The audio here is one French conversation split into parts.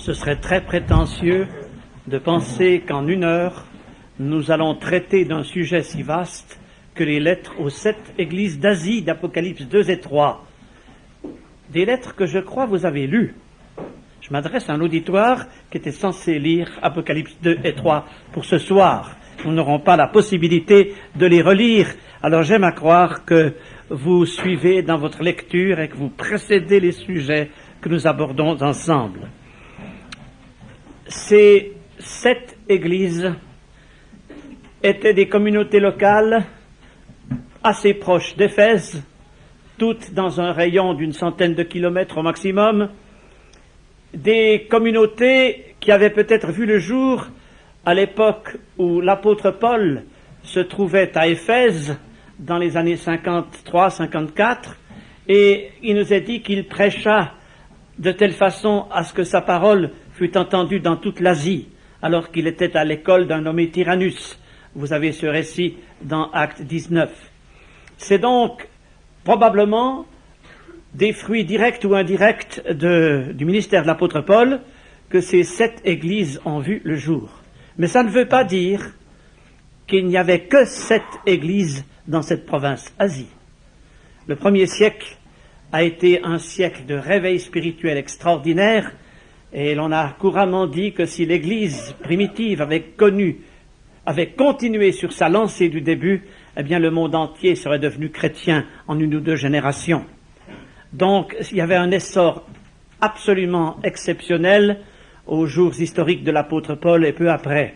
Ce serait très prétentieux de penser qu'en 1 heure, nous allons traiter d'un sujet si vaste que les lettres aux 7 églises d'Asie d'Apocalypse 2 et 3. Des lettres que je crois vous avez lues. Je m'adresse à un auditoire qui était censé lire Apocalypse 2 et 3 pour ce soir. Nous n'aurons pas la possibilité de les relire. Alors j'aime à croire que vous suivez dans votre lecture et que vous précédez les sujets que nous abordons ensemble. Ces 7 églises étaient des communautés locales assez proches d'Éphèse, toutes dans un rayon d'une centaine de kilomètres au maximum, des communautés qui avaient peut-être vu le jour à l'époque où l'apôtre Paul se trouvait à Éphèse, dans les années 53-54, et il nous est dit qu'il prêcha de telle façon à ce que sa parole fut entendue dans toute l'Asie, alors qu'il était à l'école d'un nommé Tyrannus. Vous avez ce récit dans Acte 19. C'est donc probablement des fruits directs ou indirects du ministère de l'apôtre Paul que ces 7 églises ont vu le jour. Mais ça ne veut pas dire qu'il n'y avait que 7 églises dans cette province Asie. Le premier siècle a été un siècle de réveil spirituel extraordinaire, et l'on a couramment dit que si l'Église primitive avait continué sur sa lancée du début, eh bien le monde entier serait devenu chrétien en 1 ou 2 générations. Donc il y avait un essor absolument exceptionnel aux jours historiques de l'apôtre Paul et peu après.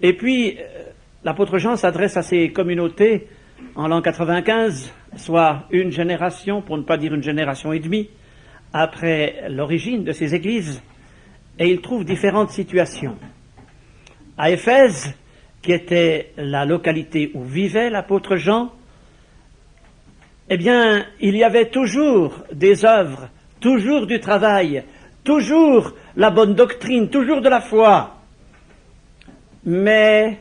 Et puis l'apôtre Jean s'adresse à ces communautés en l'an 95, soit une génération, pour ne pas dire une génération et demie, après l'origine de ces églises, et il trouve différentes situations. À Éphèse, qui était la localité où vivait l'apôtre Jean, eh bien, il y avait toujours des œuvres, toujours du travail, toujours la bonne doctrine, toujours de la foi, mais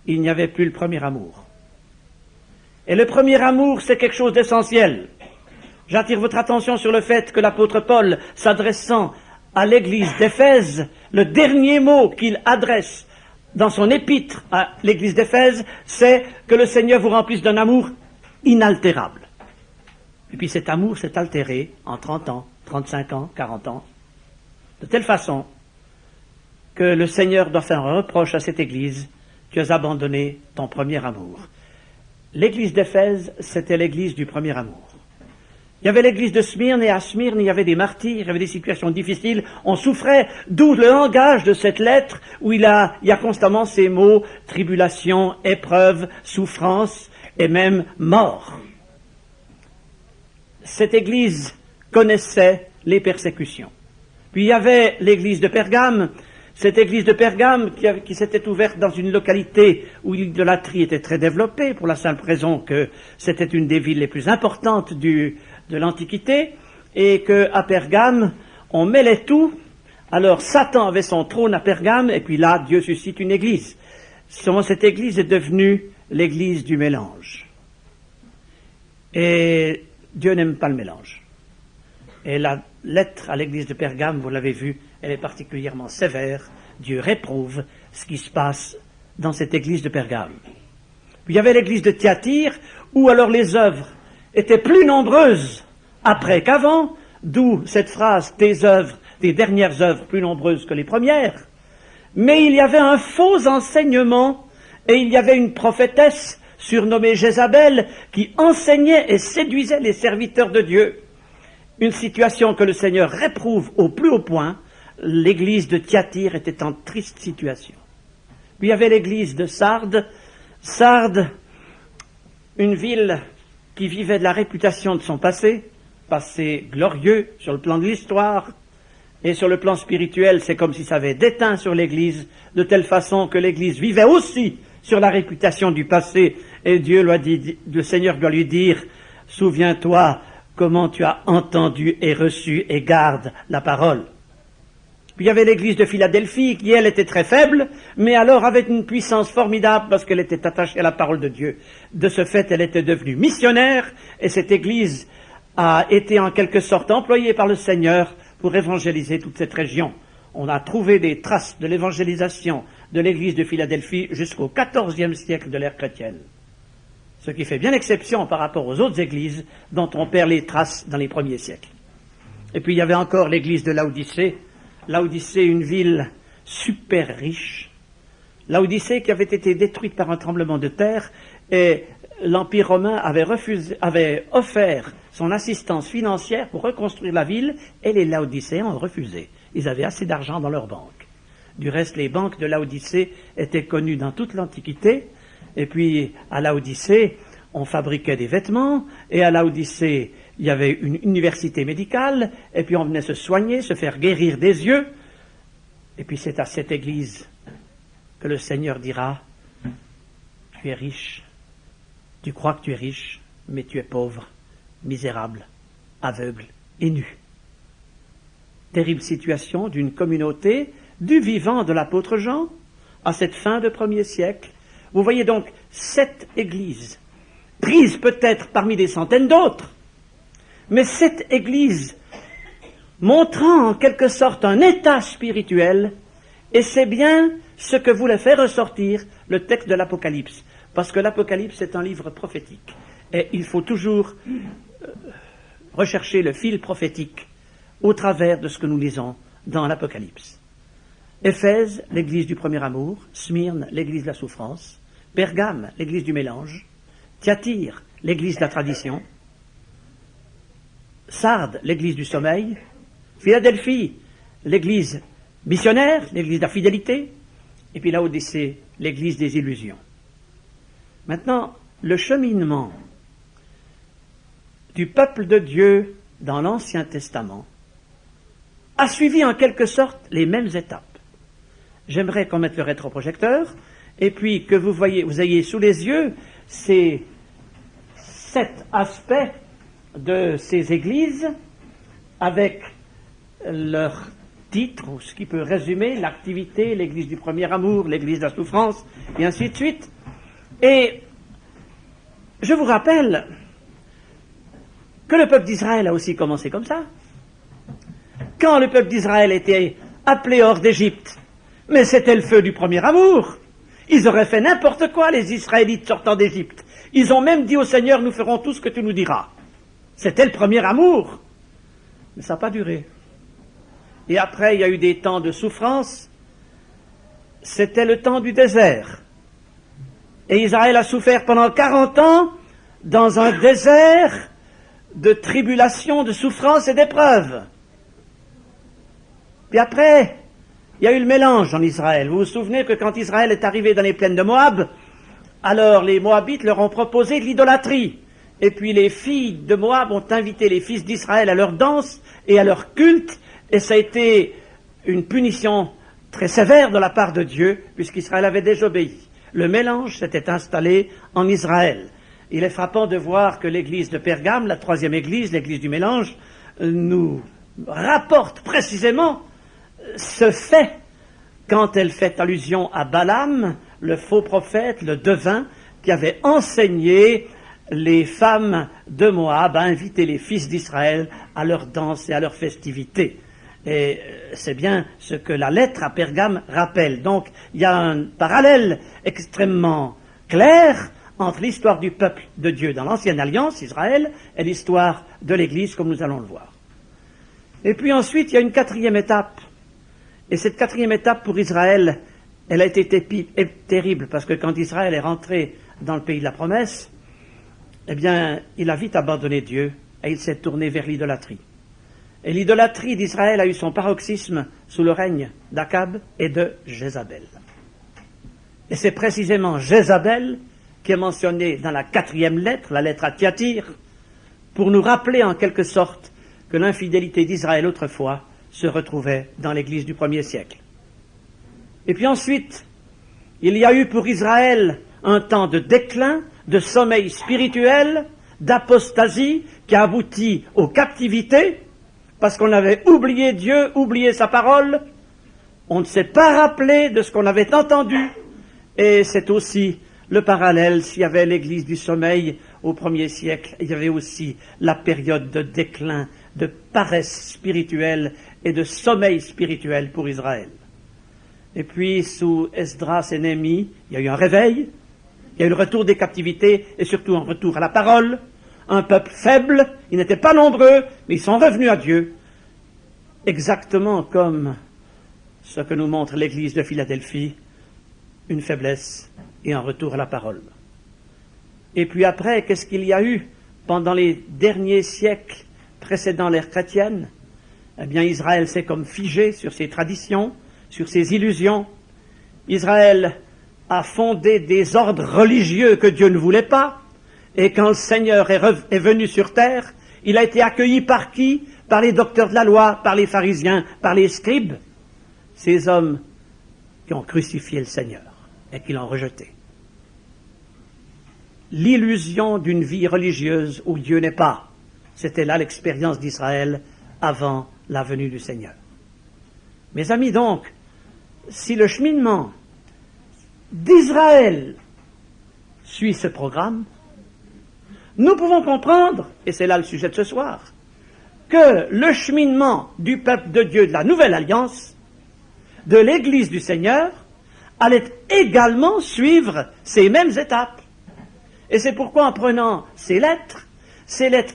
il n'y avait plus le premier amour. Et le premier amour, c'est quelque chose d'essentiel. J'attire votre attention sur le fait que l'apôtre Paul, s'adressant à l'église d'Éphèse, le dernier mot qu'il adresse dans son épître à l'église d'Éphèse, c'est que le Seigneur vous remplisse d'un amour inaltérable. Et puis cet amour s'est altéré en 30 ans, 35 ans, 40 ans, de telle façon que le Seigneur doit faire un reproche à cette église: tu as abandonné ton premier amour. L'église d'Éphèse, c'était l'église du premier amour. Il y avait l'église de Smyrne, et à Smyrne, il y avait des martyrs, il y avait des situations difficiles, on souffrait, d'où le langage de cette lettre, où il y a constamment ces mots: tribulation, épreuve, souffrance, et même mort. Cette église connaissait les persécutions. Puis il y avait l'église de Pergame, cette église de Pergame qui s'était ouverte dans une localité où l'idolâtrie était très développée, pour la simple raison que c'était une des villes les plus importantes de l'Antiquité, et qu'à Pergame, on mêlait tout. Alors Satan avait son trône à Pergame, et puis là, Dieu suscite une église. Cette église est devenue l'église du mélange. Et Dieu n'aime pas le mélange. Et la lettre à l'église de Pergame, vous l'avez vu, elle est particulièrement sévère. Dieu réprouve ce qui se passe dans cette église de Pergame. Puis il y avait l'église de Thyatire, où alors les œuvres étaient plus nombreuses après qu'avant, d'où cette phrase: tes œuvres, tes dernières œuvres plus nombreuses que les premières. Mais il y avait un faux enseignement, et il y avait une prophétesse surnommée Jézabel qui enseignait et séduisait les serviteurs de Dieu. Une situation que le Seigneur réprouve au plus haut point. L'église de Thyatire était en triste situation. Puis il y avait l'église de Sardes. Sardes, une ville qui vivait de la réputation de son passé glorieux sur le plan de l'histoire, et sur le plan spirituel, c'est comme si ça avait déteint sur l'église, de telle façon que l'église vivait aussi sur la réputation du passé, et le Seigneur doit lui dire: souviens-toi comment tu as entendu et reçu, et garde la parole. Puis il y avait l'église de Philadelphie, qui elle était très faible, mais alors avait une puissance formidable parce qu'elle était attachée à la parole de Dieu. De ce fait, elle était devenue missionnaire, et cette église a été en quelque sorte employée par le Seigneur pour évangéliser toute cette région. On a trouvé des traces de l'évangélisation de l'église de Philadelphie jusqu'au XIVe siècle de l'ère chrétienne. Ce qui fait bien exception par rapport aux autres églises dont on perd les traces dans les premiers siècles. Et puis il y avait encore l'église de Laodicée. Laodicée, une ville super riche. Laodicée qui avait été détruite par un tremblement de terre et l'Empire romain avait offert son assistance financière pour reconstruire la ville et les Laodicéens ont refusé. Ils avaient assez d'argent dans leurs banques. Du reste, les banques de Laodicée étaient connues dans toute l'Antiquité. Et puis, à Laodicée, on fabriquait des vêtements. Et à Laodicée, il y avait une université médicale. Et puis, on venait se soigner, se faire guérir des yeux. Et puis, c'est à cette église que le Seigneur dira, tu es riche, tu crois que tu es riche, mais tu es pauvre, misérable, aveugle et nu. Terrible situation d'une communauté du vivant de l'apôtre Jean à cette fin de 1er siècle. Vous voyez donc cette église, prise peut-être parmi des centaines d'autres, mais cette église montrant en quelque sorte un état spirituel, et c'est bien ce que voulait faire ressortir le texte de l'Apocalypse, parce que l'Apocalypse est un livre prophétique, et il faut toujours rechercher le fil prophétique au travers de ce que nous lisons dans l'Apocalypse. Éphèse, l'église du premier amour, Smyrne, l'église de la souffrance, Pergame, l'église du mélange, Thyatire, l'église de la tradition, Sardes, l'église du sommeil, Philadelphie, l'église missionnaire, l'église de la fidélité, et puis Laodicée, l'église des illusions. Maintenant, le cheminement du peuple de Dieu dans l'Ancien Testament a suivi en quelque sorte les mêmes étapes. J'aimerais qu'on mette le rétroprojecteur et puis que vous ayez sous les yeux ces 7 aspects de ces églises avec leur titre, ou ce qui peut résumer l'activité, l'église du premier amour, l'église de la souffrance, et ainsi de suite. Et je vous rappelle que le peuple d'Israël a aussi commencé comme ça. Quand le peuple d'Israël était appelé hors d'Égypte, mais c'était le feu du premier amour. Ils auraient fait n'importe quoi, les Israélites sortant d'Égypte. Ils ont même dit au Seigneur, nous ferons tout ce que tu nous diras. C'était le premier amour. Mais ça n'a pas duré. Et après, il y a eu des temps de souffrance. C'était le temps du désert. Et Israël a souffert pendant 40 ans dans un désert de tribulation, de souffrance et d'épreuves. Puis après, il y a eu le mélange en Israël. Vous vous souvenez que quand Israël est arrivé dans les plaines de Moab, alors les Moabites leur ont proposé de l'idolâtrie. Et puis les filles de Moab ont invité les fils d'Israël à leur danse et à leur culte, et ça a été une punition très sévère de la part de Dieu, puisqu'Israël avait désobéi. Le mélange s'était installé en Israël. Il est frappant de voir que l'église de Pergame, la 3e église, l'église du mélange, nous rapporte précisément ce fait quand elle fait allusion à Balaam, le faux prophète, le devin, qui avait enseigné les femmes de Moab à inviter les fils d'Israël à leur danse et à leurs festivités. Et c'est bien ce que la lettre à Pergame rappelle. Donc, il y a un parallèle extrêmement clair entre l'histoire du peuple de Dieu dans l'Ancienne Alliance, Israël, et l'histoire de l'Église, comme nous allons le voir. Et puis ensuite, il y a une 4e étape. Et cette 4e étape pour Israël, elle a été terrible, parce que quand Israël est rentré dans le pays de la promesse, eh bien, il a vite abandonné Dieu, et il s'est tourné vers l'idolâtrie. Et l'idolâtrie d'Israël a eu son paroxysme sous le règne d'Akab et de Jézabel. Et c'est précisément Jézabel qui est mentionnée dans la 4e lettre, la lettre à Thyatire, pour nous rappeler en quelque sorte que l'infidélité d'Israël autrefois se retrouvait dans l'Église du 1er siècle. Et puis ensuite, il y a eu pour Israël un temps de déclin, de sommeil spirituel, d'apostasie qui a abouti aux captivités, parce qu'on avait oublié Dieu, oublié sa parole, on ne s'est pas rappelé de ce qu'on avait entendu, et c'est aussi le parallèle. S'il y avait l'église du sommeil au 1er siècle, il y avait aussi la période de déclin de paresse spirituelle et de sommeil spirituel pour Israël. Et puis, sous Esdras et Néhémie, il y a eu un réveil, il y a eu le retour des captivités et surtout un retour à la parole. Un peuple faible, ils n'étaient pas nombreux, mais ils sont revenus à Dieu, exactement comme ce que nous montre l'Église de Philadelphie, une faiblesse et un retour à la parole. Et puis après, qu'est-ce qu'il y a eu pendant les derniers siècles précédant l'ère chrétienne? Eh bien, Israël s'est comme figé sur ses traditions, sur ses illusions. Israël a fondé des ordres religieux que Dieu ne voulait pas. Et quand le Seigneur est venu sur terre, il a été accueilli par qui? Par les docteurs de la loi, par les pharisiens, par les scribes. Ces hommes qui ont crucifié le Seigneur et qui l'ont rejeté. L'illusion d'une vie religieuse où Dieu n'est pas. C'était là l'expérience d'Israël avant la venue du Seigneur. Mes amis, donc, si le cheminement d'Israël suit ce programme, nous pouvons comprendre, et c'est là le sujet de ce soir, que le cheminement du peuple de Dieu de la Nouvelle Alliance, de l'Église du Seigneur, allait également suivre ces mêmes étapes. Et c'est pourquoi en prenant ces lettres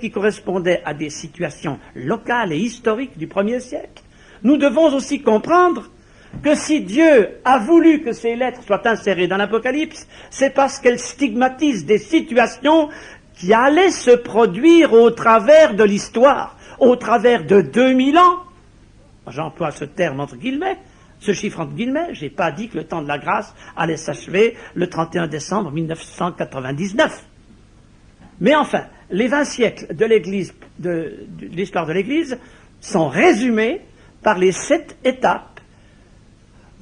qui correspondaient à des situations locales et historiques du 1er siècle, nous devons aussi comprendre que si Dieu a voulu que ces lettres soient insérées dans l'Apocalypse, c'est parce qu'elles stigmatisent des situations qui allaient se produire au travers de l'histoire, au travers de 2000 ans. J'emploie ce terme entre guillemets, ce chiffre entre guillemets, je n'ai pas dit que le temps de la grâce allait s'achever le 31 décembre 1999. Mais enfin, les 20 siècles de l'Église, de l'histoire de l'Église sont résumés par les 7 étapes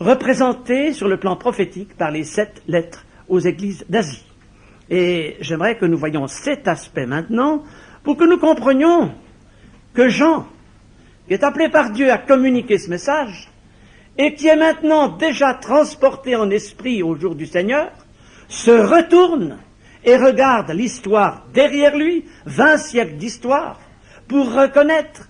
représentées sur le plan prophétique par les 7 lettres aux églises d'Asie. Et j'aimerais que nous voyions cet aspect maintenant pour que nous comprenions que Jean, qui est appelé par Dieu à communiquer ce message, et qui est maintenant déjà transporté en esprit au jour du Seigneur, se retourne et regarde l'histoire derrière lui, 20 siècles d'histoire, pour reconnaître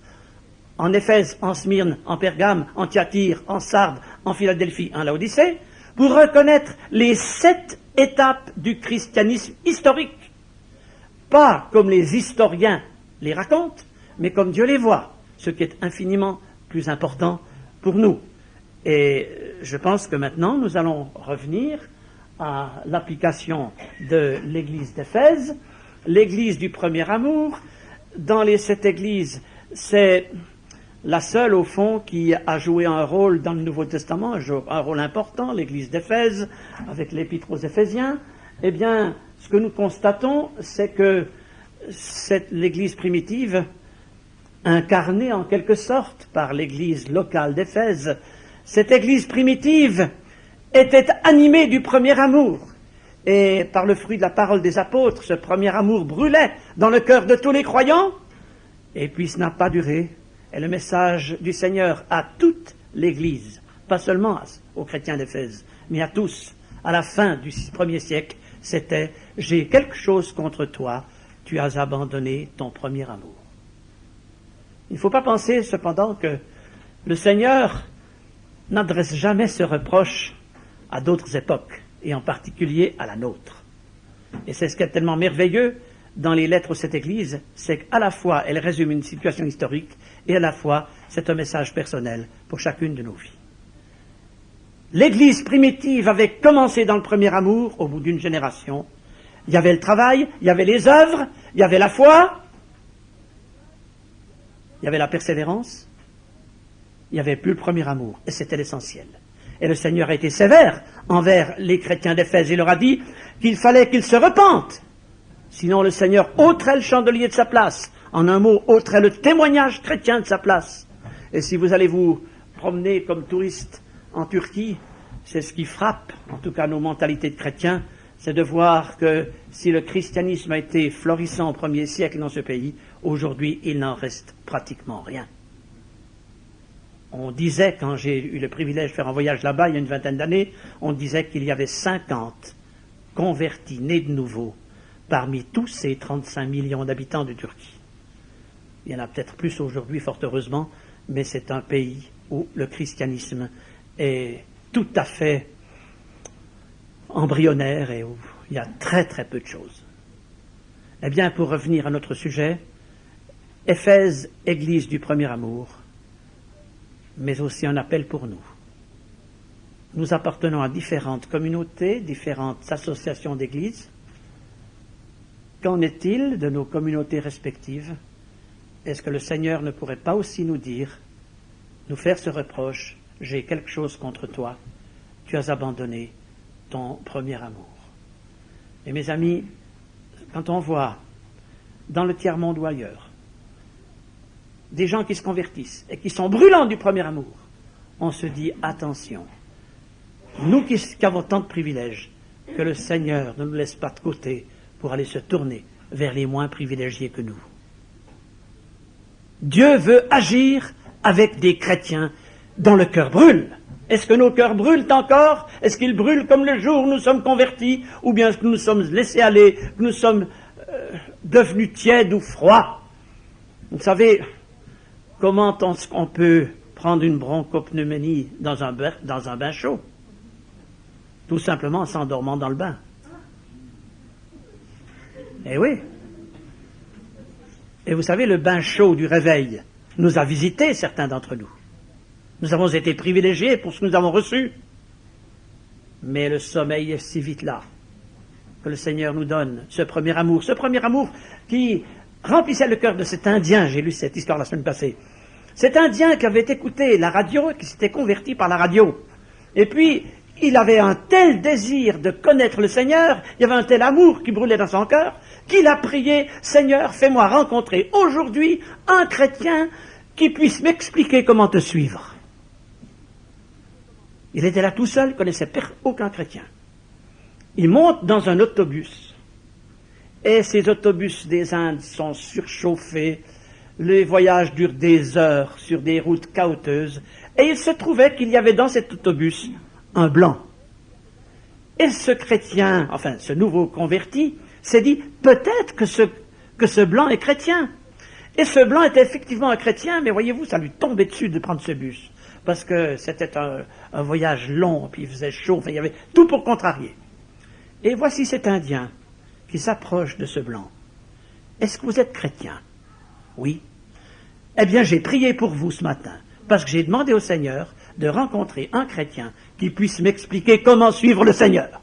en Éphèse, en Smyrne, en Pergame, en Thyatire, en Sardes, en Philadelphie, en Laodicée, pour reconnaître les 7 étapes du christianisme historique. Pas comme les historiens les racontent, mais comme Dieu les voit, ce qui est infiniment plus important pour nous. Et je pense que maintenant, nous allons revenir à l'application de l'église d'Éphèse, l'église du premier amour. Dans les 7 églises, c'est la seule, au fond, qui a joué un rôle dans le Nouveau Testament, un rôle important, l'église d'Éphèse, avec l'épître aux Éphésiens. Eh bien, ce que nous constatons, c'est que l'église primitive, incarnée en quelque sorte par l'église locale d'Éphèse, cette église primitive était animée du premier amour. Et par le fruit de la parole des apôtres, ce premier amour brûlait dans le cœur de tous les croyants. Et puis, ce n'a pas duré. Et le message du Seigneur à toute l'Église, pas seulement aux chrétiens d'Éphèse, mais à tous, à la fin du 1er siècle, c'était « J'ai quelque chose contre toi, tu as abandonné ton premier amour ». Il ne faut pas penser cependant que le Seigneur n'adresse jamais ce reproche à d'autres époques, et en particulier à la nôtre. Et c'est ce qui est tellement merveilleux dans les lettres aux 7 églises, c'est qu'à la fois elles résument une situation historique, et à la fois c'est un message personnel pour chacune de nos vies. L'église primitive avait commencé dans le premier amour au bout d'une génération. Il y avait le travail, il y avait les œuvres, il y avait la foi, il y avait la persévérance, il n'y avait plus le premier amour, et c'était l'essentiel. Et le Seigneur a été sévère envers les chrétiens d'Éphèse. Il leur a dit qu'il fallait qu'ils se repentent. Sinon, le Seigneur ôterait le chandelier de sa place. En un mot, ôterait le témoignage chrétien de sa place. Et si vous allez vous promener comme touriste en Turquie, c'est ce qui frappe, en tout cas nos mentalités de chrétiens, c'est de voir que si le christianisme a été florissant au 1er siècle dans ce pays, aujourd'hui, il n'en reste pratiquement rien. On disait, quand j'ai eu le privilège de faire un voyage là-bas, il y a une 20aine d'années, on disait qu'il y avait 50 convertis nés de nouveau parmi tous ces 35 millions d'habitants de Turquie. Il y en a peut-être plus aujourd'hui, fort heureusement, mais c'est un pays où le christianisme est tout à fait embryonnaire et où il y a très très peu de choses. Eh bien, pour revenir à notre sujet, Éphèse, Église du premier amour, mais aussi un appel pour nous. Nous appartenons à différentes communautés, différentes associations d'églises. Qu'en est-il de nos communautés respectives? Est-ce que le Seigneur ne pourrait pas aussi nous dire, nous faire ce reproche, j'ai quelque chose contre toi, tu as abandonné ton premier amour. Et mes amis, quand on voit dans le tiers-monde ou ailleurs des gens qui se convertissent et qui sont brûlants du premier amour, on se dit attention, nous qui avons tant de privilèges, que le Seigneur ne nous laisse pas de côté pour aller se tourner vers les moins privilégiés que nous. Dieu veut agir avec des chrétiens dont le cœur brûle. Est-ce que nos cœurs brûlent encore? Est-ce qu'ils brûlent comme le jour où nous sommes convertis? Ou bien est-ce que nous sommes laissés aller, que nous sommes devenus tièdes ou froids? Vous savez, comment on peut prendre une bronchopneumonie dans un bain chaud? Tout simplement en s'endormant dans le bain. Eh oui. Et vous savez, le bain chaud du réveil nous a visités, certains d'entre nous. Nous avons été privilégiés pour ce que nous avons reçu. Mais le sommeil est si vite là que le Seigneur nous donne ce premier amour qui remplissait le cœur de cet Indien. J'ai lu cette histoire la semaine passée. Cet Indien qui avait écouté la radio, qui s'était converti par la radio. Et puis, il avait un tel désir de connaître le Seigneur, il y avait un tel amour qui brûlait dans son cœur, qu'il a prié, Seigneur, fais-moi rencontrer aujourd'hui un chrétien qui puisse m'expliquer comment te suivre. Il était là tout seul, il ne connaissait aucun chrétien. Il monte dans un autobus, et ces autobus des Indes sont surchauffés, les voyages durent des heures sur des routes caouteuses, et il se trouvait qu'il y avait dans cet autobus un blanc. Et ce chrétien, enfin ce nouveau converti, s'est dit peut-être que ce blanc est chrétien. Et ce blanc était effectivement un chrétien, mais voyez-vous, ça lui tombait dessus de prendre ce bus, parce que c'était un voyage long, puis il faisait chaud, enfin, il y avait tout pour contrarier. Et voici cet Indien qui s'approche de ce blanc. Est-ce que vous êtes chrétien? Oui. Eh bien, j'ai prié pour vous ce matin, parce que j'ai demandé au Seigneur de rencontrer un chrétien qui puisse m'expliquer comment suivre le Seigneur.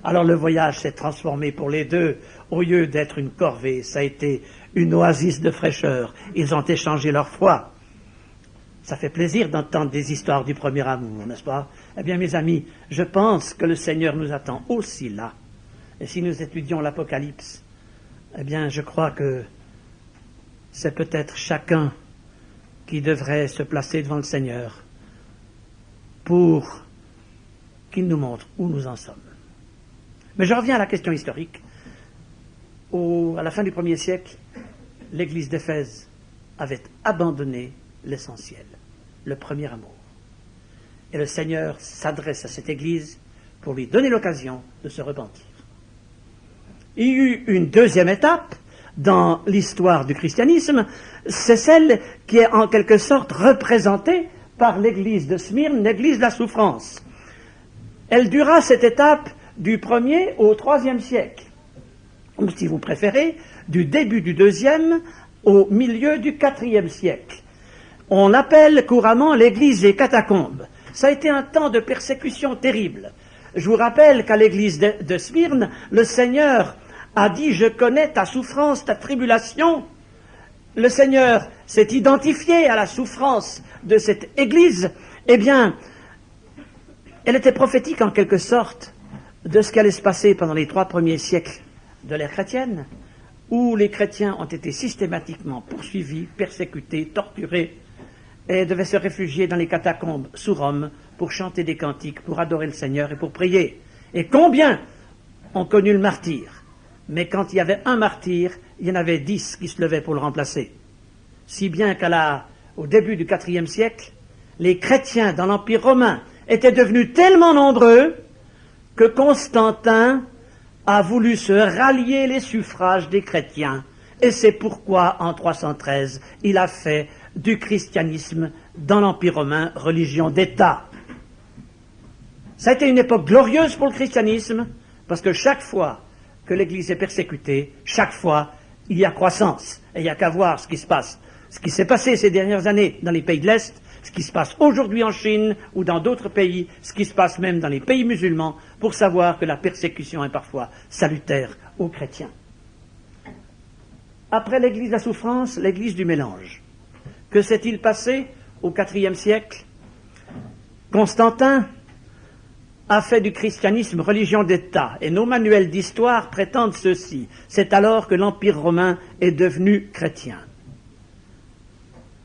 Alors le voyage s'est transformé pour les deux, au lieu d'être une corvée, ça a été une oasis de fraîcheur. Ils ont échangé leur foi. Ça fait plaisir d'entendre des histoires du premier amour, n'est-ce pas? Eh bien, mes amis, je pense que le Seigneur nous attend aussi là. Et si nous étudions l'Apocalypse, eh bien, je crois que c'est peut-être chacun qui devrait se placer devant le Seigneur pour qu'il nous montre où nous en sommes. Mais je reviens à la question historique. À la fin du 1er siècle, l'Église d'Éphèse avait abandonné l'essentiel, le premier amour. Et le Seigneur s'adresse à cette Église pour lui donner l'occasion de se repentir. Il y eut une deuxième étape dans l'histoire du christianisme, c'est celle qui est en quelque sorte représentée par l'Église de Smyrne, l'Église de la souffrance. Elle dura cette étape du 1er au 3e siècle, ou si vous préférez, du début du 2e au milieu du 4e siècle. On l'appelle couramment l'Église des catacombes. Ça a été un temps de persécution terrible. Je vous rappelle qu'à l'Église de Smyrne, le Seigneur a dit « Je connais ta souffrance, ta tribulation ». Le Seigneur s'est identifié à la souffrance de cette Église. Eh bien, elle était prophétique en quelque sorte de ce qui allait se passer pendant les 3 premiers siècles de l'ère chrétienne, où les chrétiens ont été systématiquement poursuivis, persécutés, torturés, et devaient se réfugier dans les catacombes sous Rome pour chanter des cantiques, pour adorer le Seigneur et pour prier. Et combien ont connu le martyre? Mais quand il y avait un martyr, il y en avait 10 qui se levaient pour le remplacer. Si bien qu'au début du 4e siècle, les chrétiens dans l'Empire romain étaient devenus tellement nombreux que Constantin a voulu se rallier les suffrages des chrétiens Et c'est pourquoi, en 313, il a fait du christianisme dans l'Empire romain religion d'État. Ça a été une époque glorieuse pour le christianisme, parce que chaque fois que l'Église est persécutée, chaque fois, il y a croissance. Et il n'y a qu'à voir ce qui se passe. Ce qui s'est passé ces dernières années dans les pays de l'Est, ce qui se passe aujourd'hui en Chine ou dans d'autres pays, ce qui se passe même dans les pays musulmans, pour savoir que la persécution est parfois salutaire aux chrétiens. Après l'Église de la souffrance, l'Église du mélange. Que s'est-il passé au IVe siècle? Constantin a fait du christianisme religion d'État, et nos manuels d'histoire prétendent ceci. C'est alors que l'Empire romain est devenu chrétien.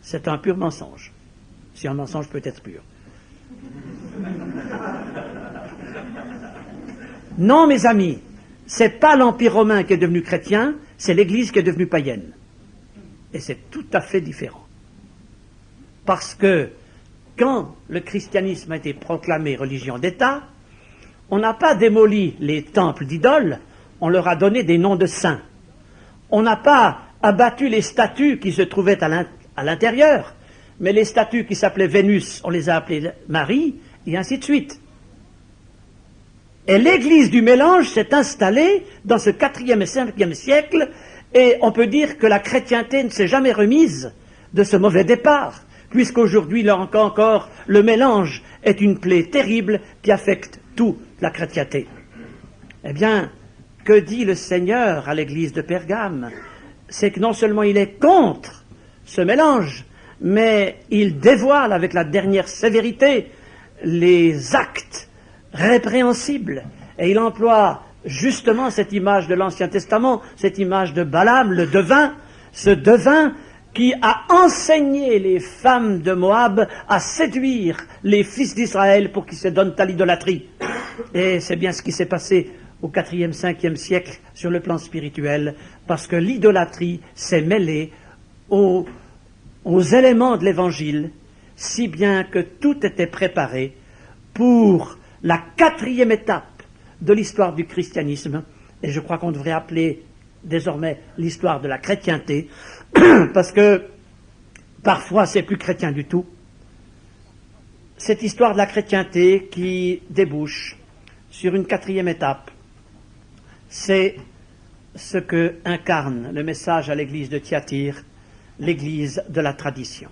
C'est un pur mensonge, si un mensonge peut être pur. Non, mes amis, c'est pas l'Empire romain qui est devenu chrétien, c'est l'Église qui est devenue païenne. Et c'est tout à fait différent. Parce que quand le christianisme a été proclamé religion d'État, on n'a pas démoli les temples d'idoles, on leur a donné des noms de saints. On n'a pas abattu les statues qui se trouvaient à l'intérieur, mais les statues qui s'appelaient Vénus, on les a appelées Marie, et ainsi de suite. Et l'Église du mélange s'est installée dans ce IVe et Ve siècle, et on peut dire que la chrétienté ne s'est jamais remise de ce mauvais départ, puisqu'aujourd'hui, là encore, le mélange est une plaie terrible qui affecte toute la chrétienté. Eh bien, que dit le Seigneur à l'église de Pergame? C'est que non seulement il est contre ce mélange, mais il dévoile avec la dernière sévérité les actes répréhensibles. Et il emploie justement cette image de l'Ancien Testament, cette image de Balaam, le devin, ce devin qui a enseigné les femmes de Moab à séduire les fils d'Israël pour qu'ils se donnent à l'idolâtrie. Et c'est bien ce qui s'est passé au IVe, Ve siècle sur le plan spirituel, parce que l'idolâtrie s'est mêlée aux éléments de l'Évangile, si bien que tout était préparé pour la 4e étape de l'histoire du christianisme, et je crois qu'on devrait appeler désormais l'histoire de la chrétienté, parce que parfois c'est plus chrétien du tout. Cette histoire de la chrétienté qui débouche sur une 4e étape, c'est ce que incarne le message à l'église de Thyatire, l'église de la tradition.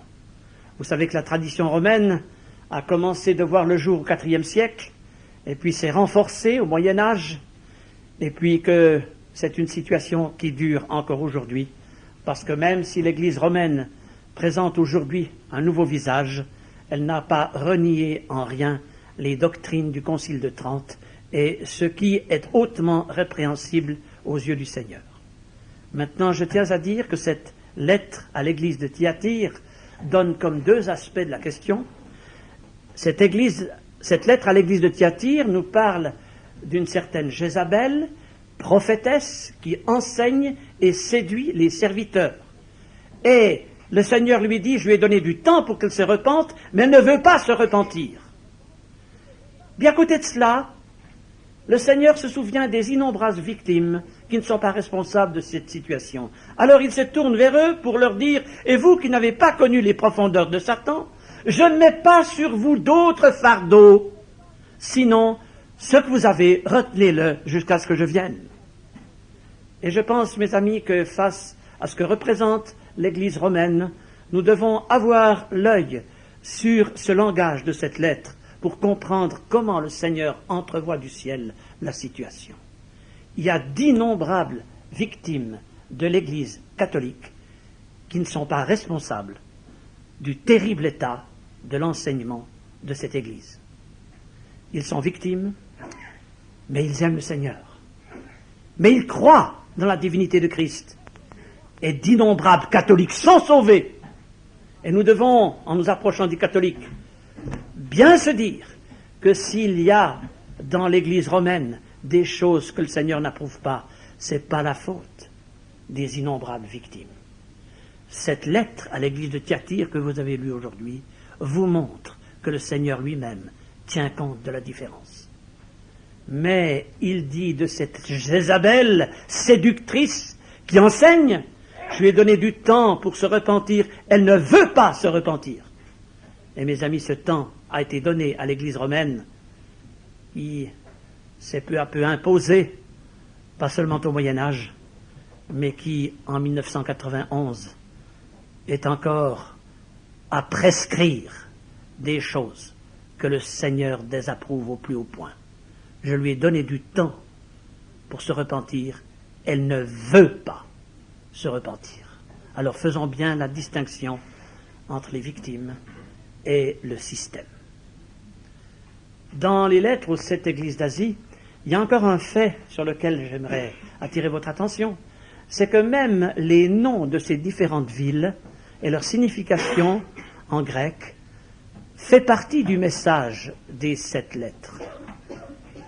Vous savez que la tradition romaine a commencé de voir le jour au IVe siècle, et puis s'est renforcée au Moyen Âge, et puis que c'est une situation qui dure encore aujourd'hui, parce que même si l'Église romaine présente aujourd'hui un nouveau visage, elle n'a pas renié en rien les doctrines du Concile de Trente et ce qui est hautement répréhensible aux yeux du Seigneur. Maintenant, je tiens à dire que cette lettre à l'Église de Thyatire donne comme deux aspects de la question. Cette lettre à l'Église de Thyatire nous parle d'une certaine Jézabel, prophétesse qui enseigne et séduit les serviteurs. Et le Seigneur lui dit, je lui ai donné du temps pour qu'elle se repente, mais elle ne veut pas se repentir. Bien à côté de cela, le Seigneur se souvient des innombrables victimes qui ne sont pas responsables de cette situation. Alors il se tourne vers eux pour leur dire, et vous qui n'avez pas connu les profondeurs de Satan, je ne mets pas sur vous d'autres fardeaux, sinon ce que vous avez, retenez-le jusqu'à ce que je vienne. Et je pense, mes amis, que face à ce que représente l'Église romaine, nous devons avoir l'œil sur ce langage de cette lettre pour comprendre comment le Seigneur entrevoit du ciel la situation. Il y a d'innombrables victimes de l'Église catholique qui ne sont pas responsables du terrible état de l'enseignement de cette Église. Ils sont victimes, mais ils aiment le Seigneur. Mais ils croient dans la divinité de Christ. Et d'innombrables catholiques sont sauvés. Et nous devons, en nous approchant des catholiques, bien se dire que s'il y a dans l'Église romaine des choses que le Seigneur n'approuve pas, ce n'est pas la faute des innombrables victimes. Cette lettre à l'Église de Thyatire que vous avez lue aujourd'hui vous montre que le Seigneur lui-même tient compte de la différence. Mais il dit de cette Jézabel séductrice qui enseigne, Je lui ai donné du temps pour se repentir. Elle ne veut pas se repentir. Et mes amis, ce temps a été donné à l'Église romaine qui s'est peu à peu imposée, pas seulement au Moyen-Âge, mais qui, en 1991, est encore à prescrire des choses que le Seigneur désapprouve au plus haut point. Je lui ai donné du temps pour se repentir. Elle ne veut pas se repentir. Alors faisons bien la distinction entre les victimes et le système. Dans les lettres aux 7 églises d'Asie, il y a encore un fait sur lequel j'aimerais attirer votre attention. C'est que même les noms de ces différentes villes et leur signification en grec fait partie du message des 7 lettres.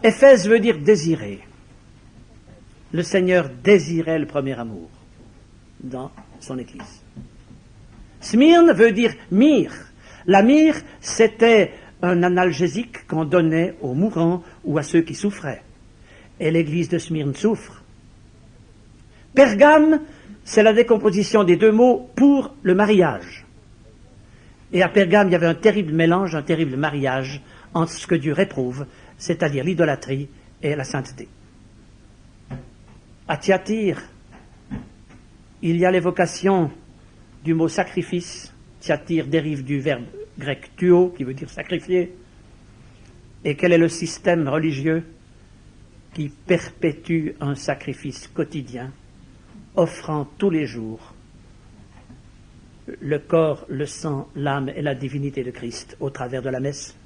Éphèse veut dire désirer. Le Seigneur désirait le premier amour dans son Église. Smyrne veut dire myrrhe. La myrrhe, c'était un analgésique qu'on donnait aux mourants ou à ceux qui souffraient. Et l'Église de Smyrne souffre. Pergame, c'est la décomposition des deux mots pour le mariage. Et à Pergame, il y avait un terrible mélange, un terrible mariage entre ce que Dieu réprouve, c'est-à-dire l'idolâtrie et la sainteté. À Thyatire, il y a l'évocation du mot sacrifice. Thyatire dérive du verbe grec tuo, qui veut dire sacrifier. Et quel est le système religieux qui perpétue un sacrifice quotidien, offrant tous les jours le corps, le sang, l'âme et la divinité de Christ au travers de la messe?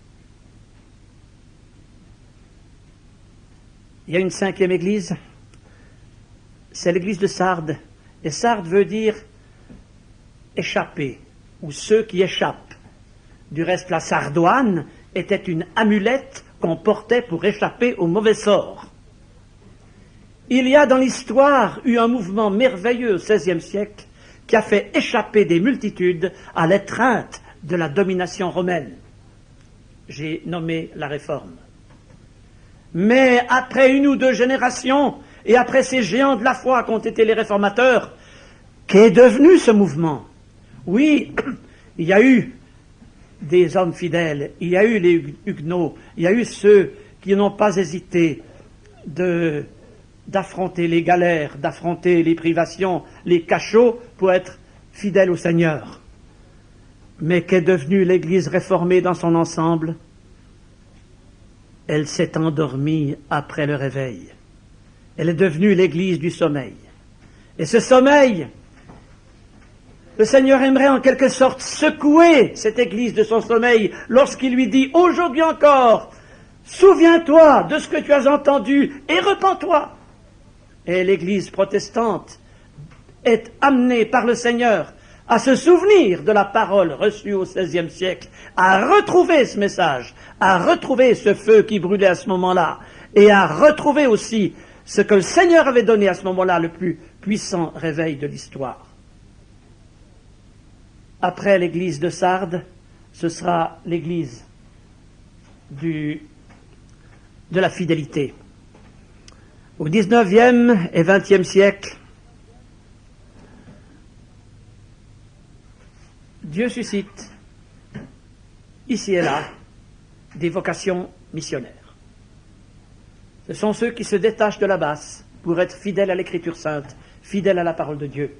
Il y a une 5e église, c'est l'église de Sardes. Et Sardes veut dire échapper, ou ceux qui échappent. Du reste, la sardoine était une amulette qu'on portait pour échapper au mauvais sort. Il y a dans l'histoire eu un mouvement merveilleux au XVIe siècle qui a fait échapper des multitudes à l'étreinte de la domination romaine. J'ai nommé la Réforme. Mais après une ou deux générations, et après ces géants de la foi qu'ont été les réformateurs, qu'est devenu ce mouvement? Oui, il y a eu des hommes fidèles, il y a eu les Huguenots, il y a eu ceux qui n'ont pas hésité d'affronter les galères, d'affronter les privations, les cachots pour être fidèles au Seigneur. Mais qu'est devenue l'Église réformée dans son ensemble? Elle s'est endormie après le réveil. Elle est devenue l'Église du sommeil. Et ce sommeil, le Seigneur aimerait en quelque sorte secouer cette Église de son sommeil lorsqu'il lui dit « Aujourd'hui encore, souviens-toi de ce que tu as entendu et repens-toi ». Et l'Église protestante est amenée par le Seigneur à se souvenir de la parole reçue au XVIe siècle, à retrouver ce message, à retrouver ce feu qui brûlait à ce moment-là, et à retrouver aussi ce que le Seigneur avait donné à ce moment-là, le plus puissant réveil de l'histoire. Après l'église de Sardes, ce sera l'église de la fidélité. Au XIXe et XXe siècle, Dieu suscite, ici et là, des vocations missionnaires. Ce sont ceux qui se détachent de la basse pour être fidèles à l'Écriture sainte, fidèles à la parole de Dieu.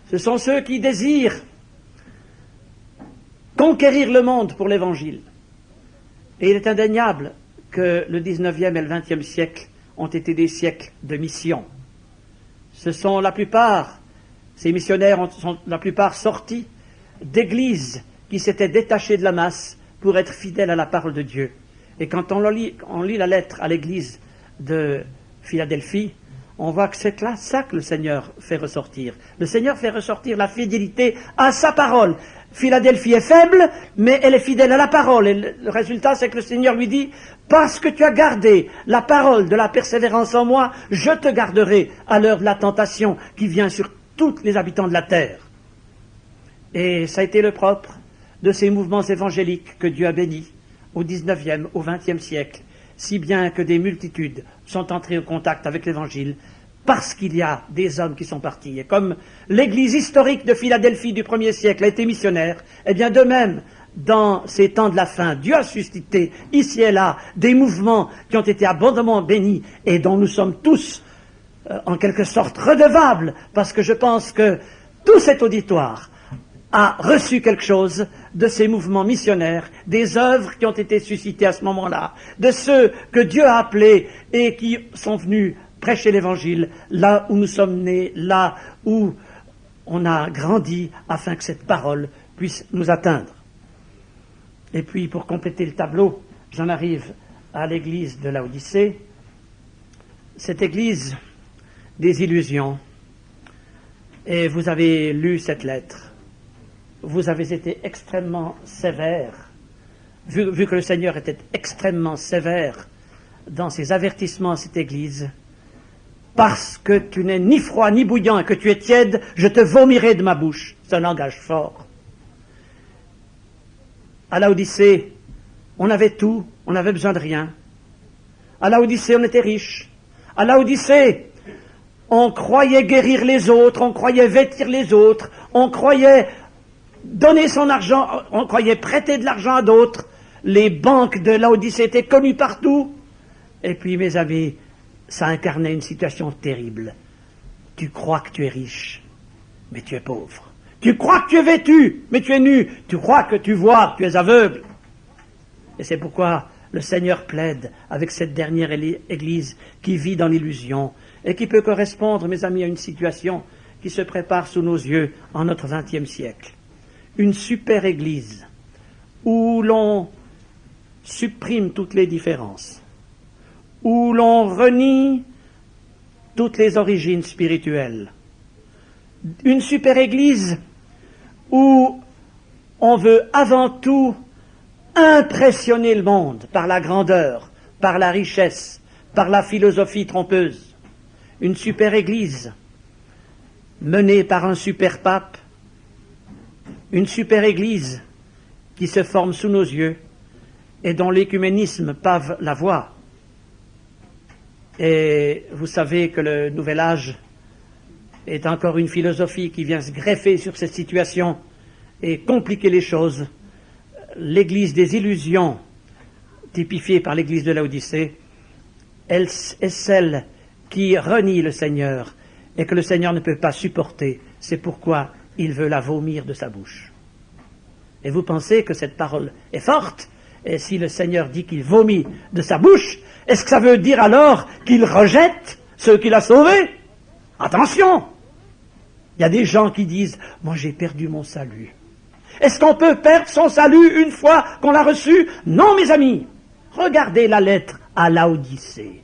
Ce sont ceux qui désirent conquérir le monde pour l'Évangile. Et il est indéniable que le XIXe et le XXe siècle ont été des siècles de mission. Ce sont la plupart, ces missionnaires sont la plupart sortis d'églises qui s'étaient détachées de la masse pour être fidèles à la parole de Dieu. Et quand on lit la lettre à l'église de Philadelphie, on voit que c'est là ça que le Seigneur fait ressortir. Le Seigneur fait ressortir la fidélité à sa parole. Philadelphie est faible, mais elle est fidèle à la parole. Et le résultat, c'est que le Seigneur lui dit, parce que tu as gardé la parole de la persévérance en moi, je te garderai à l'heure de la tentation qui vient sur tous les habitants de la terre. Et ça a été le propre de ces mouvements évangéliques que Dieu a bénis au XIXe, au XXe siècle, si bien que des multitudes sont entrées en contact avec l'Évangile parce qu'il y a des hommes qui sont partis. Et comme l'église historique de Philadelphie du 1er siècle a été missionnaire, eh bien de même, dans ces temps de la fin, Dieu a suscité ici et là des mouvements qui ont été abondamment bénis et dont nous sommes tous en quelque sorte redevables, parce que je pense que tout cet auditoire a reçu quelque chose de ces mouvements missionnaires, des œuvres qui ont été suscitées à ce moment-là, de ceux que Dieu a appelés et qui sont venus prêcher l'Évangile là où nous sommes nés, là où on a grandi, afin que cette parole puisse nous atteindre. Et puis, pour compléter le tableau, j'en arrive à l'église de Laodicée, cette église des illusions. Et vous avez lu cette lettre. Vous avez été extrêmement sévère, vu que le Seigneur était extrêmement sévère dans ses avertissements à cette église. Parce que tu n'es ni froid ni bouillant et que tu es tiède, je te vomirai de ma bouche. C'est un langage fort. À Laodicée, on avait tout, on n'avait besoin de rien. À Laodicée, on était riche. À Laodicée, on croyait guérir les autres, on croyait vêtir les autres, on croyait donner son argent, on croyait prêter de l'argent à d'autres. Les banques de Laodicée étaient connues partout. Et puis, mes amis, ça incarnait une situation terrible. Tu crois que tu es riche, mais tu es pauvre. Tu crois que tu es vêtu, mais tu es nu. Tu crois que tu vois, tu es aveugle. Et c'est pourquoi le Seigneur plaide avec cette dernière église qui vit dans l'illusion et qui peut correspondre, mes amis, à une situation qui se prépare sous nos yeux en notre XXe siècle. Une super église où l'on supprime toutes les différences, où l'on renie toutes les origines spirituelles. Une super église où on veut avant tout impressionner le monde par la grandeur, par la richesse, par la philosophie trompeuse. Une super église menée par un super pape, une super église qui se forme sous nos yeux et dont l'écuménisme pave la voie. Et vous savez que le Nouvel Âge est encore une philosophie qui vient se greffer sur cette situation et compliquer les choses. L'église des illusions, typifiée par l'église de Laodicée, elle est celle qui renie le Seigneur et que le Seigneur ne peut pas supporter. C'est pourquoi il veut la vomir de sa bouche. Et vous pensez que cette parole est forte? Et si le Seigneur dit qu'il vomit de sa bouche, est-ce que ça veut dire alors qu'il rejette ceux qu'il a sauvés? Attention! Il y a des gens qui disent « Moi j'ai perdu mon salut ». Est-ce qu'on peut perdre son salut une fois qu'on l'a reçu? Non, mes amis. Regardez la lettre à Laodicée.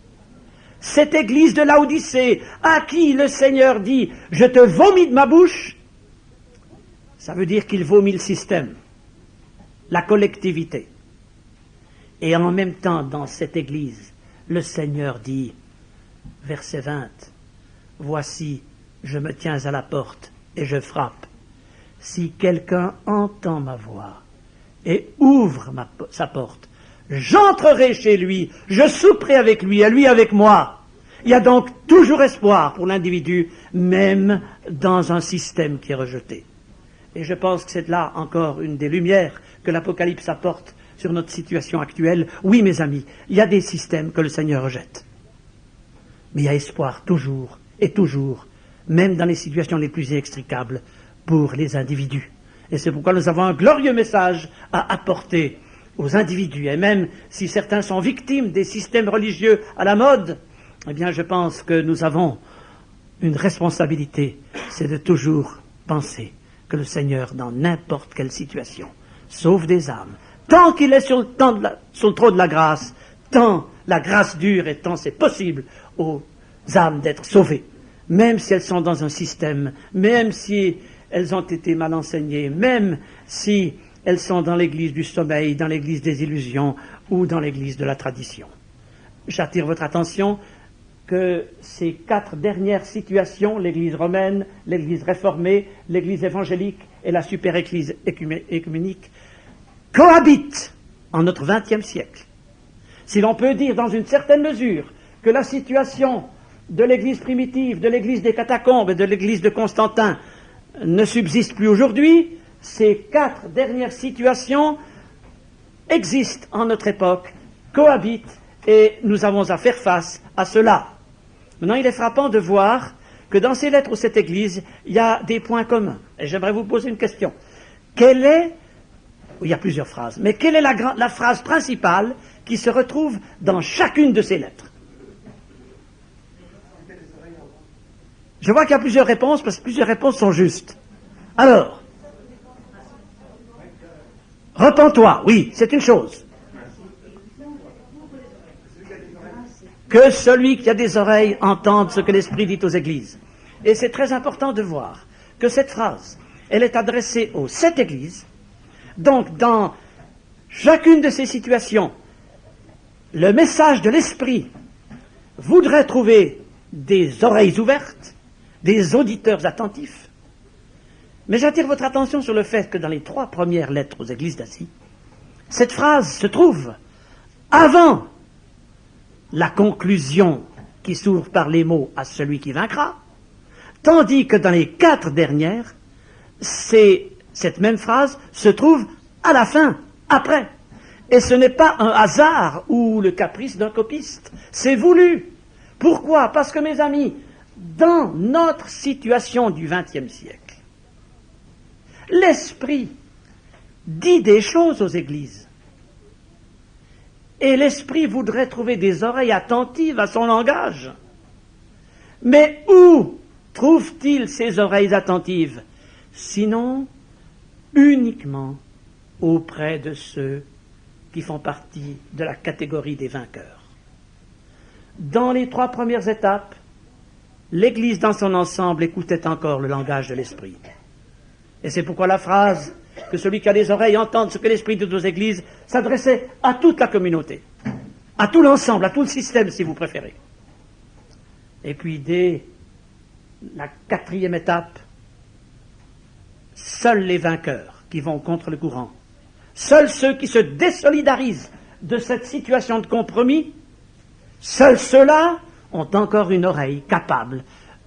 Cette église de Laodicée, à qui le Seigneur dit « Je te vomis de ma bouche », ça veut dire qu'il vomit le système, la collectivité. Et en même temps, dans cette église, le Seigneur dit, verset 20, « Voici, je me tiens à la porte et je frappe. Si quelqu'un entend ma voix et ouvre sa porte, j'entrerai chez lui, je souperai avec lui et lui avec moi. » Il y a donc toujours espoir pour l'individu, même dans un système qui est rejeté. Et je pense que c'est là encore une des lumières que l'Apocalypse apporte sur notre situation actuelle. Oui, mes amis, il y a des systèmes que le Seigneur rejette. Mais il y a espoir toujours et toujours, même dans les situations les plus inextricables, pour les individus. Et c'est pourquoi nous avons un glorieux message à apporter aux individus. Et même si certains sont victimes des systèmes religieux à la mode, eh bien je pense que nous avons une responsabilité, c'est de toujours penser que le Seigneur, dans n'importe quelle situation, sauve des âmes. Tant qu'il est sur le trône de la grâce, tant la grâce dure et tant c'est possible aux âmes d'être sauvées. Même si elles sont dans un système, même si elles ont été mal enseignées, même si elles sont dans l'église du sommeil, dans l'église des illusions ou dans l'église de la tradition. J'attire votre attention que ces 4 dernières situations, l'église romaine, l'église réformée, l'église évangélique et la super-église écuménique, cohabitent en notre XXe siècle. Si l'on peut dire dans une certaine mesure que la situation de l'Église primitive, de l'Église des catacombes et de l'Église de Constantin ne subsistent plus aujourd'hui, ces 4 dernières situations existent en notre époque, cohabitent, et nous avons à faire face à cela. Maintenant, il est frappant de voir que dans ces lettres aux 7 églises, il y a des points communs. Et j'aimerais vous poser une question. Quelle est, il y a plusieurs phrases, mais quelle est la phrase principale qui se retrouve dans chacune de ces lettres? Je vois qu'il y a plusieurs réponses, parce que plusieurs réponses sont justes. Alors, repens-toi, oui, c'est une chose. Que celui qui a des oreilles entende ce que l'Esprit dit aux églises. Et c'est très important de voir que cette phrase, elle est adressée aux 7 églises. Donc, dans chacune de ces situations, le message de l'Esprit voudrait trouver des oreilles ouvertes, des auditeurs attentifs. Mais j'attire votre attention sur le fait que dans les 3 premières lettres aux églises d'Asie, cette phrase se trouve avant la conclusion qui s'ouvre par les mots « à celui qui vaincra », tandis que dans les 4 dernières, cette même phrase se trouve à la fin, après. Et ce n'est pas un hasard ou le caprice d'un copiste, c'est voulu. Pourquoi? Parce que, mes amis, dans notre situation du XXe siècle, l'Esprit dit des choses aux églises. Et l'Esprit voudrait trouver des oreilles attentives à son langage. Mais où trouve-t-il ces oreilles attentives? Sinon, uniquement auprès de ceux qui font partie de la catégorie des vainqueurs. Dans les 3 premières étapes, l'Église dans son ensemble écoutait encore le langage de l'Esprit. Et c'est pourquoi la phrase que celui qui a des oreilles entende ce que l'Esprit dit aux églises s'adressait à toute la communauté, à tout l'ensemble, à tout le système si vous préférez. Et puis dès la 4e étape, seuls les vainqueurs qui vont contre le courant, seuls ceux qui se désolidarisent de cette situation de compromis, seuls ceux-là ont encore une oreille capable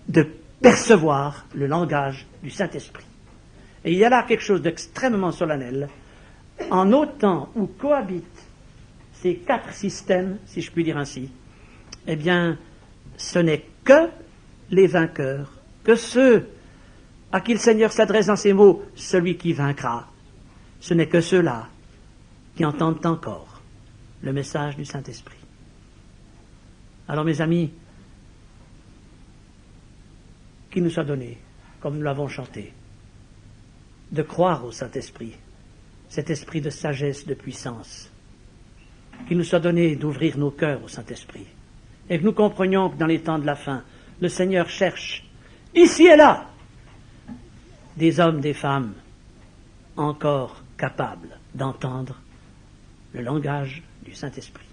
de percevoir le langage du Saint-Esprit. Et il y a là quelque chose d'extrêmement solennel, en autant où cohabitent ces 4 systèmes, si je puis dire ainsi, eh bien, ce n'est que les vainqueurs, que ceux à qui le Seigneur s'adresse dans ces mots, celui qui vaincra, ce n'est que ceux-là qui entendent encore le message du Saint-Esprit. Alors, mes amis, qu'il nous soit donné, comme nous l'avons chanté, de croire au Saint-Esprit, cet esprit de sagesse, de puissance, qu'il nous soit donné d'ouvrir nos cœurs au Saint-Esprit, et que nous comprenions que dans les temps de la fin, le Seigneur cherche, ici et là, des hommes, des femmes, encore capables d'entendre le langage du Saint-Esprit.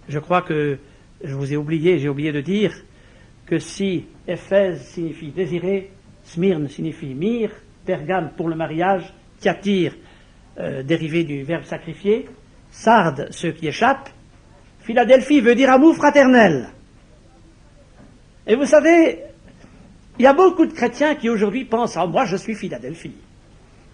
Je crois que je vous ai oublié, j'ai oublié de dire que si Éphèse signifie désirer, Smyrne signifie myrrhe, Pergame pour le mariage, Thyatire, dérivé du verbe sacrifier, Sardes, ceux qui échappent, Philadelphie veut dire amour fraternel. Et vous savez, il y a beaucoup de chrétiens qui aujourd'hui pensent « Ah, moi je suis Philadelphie ».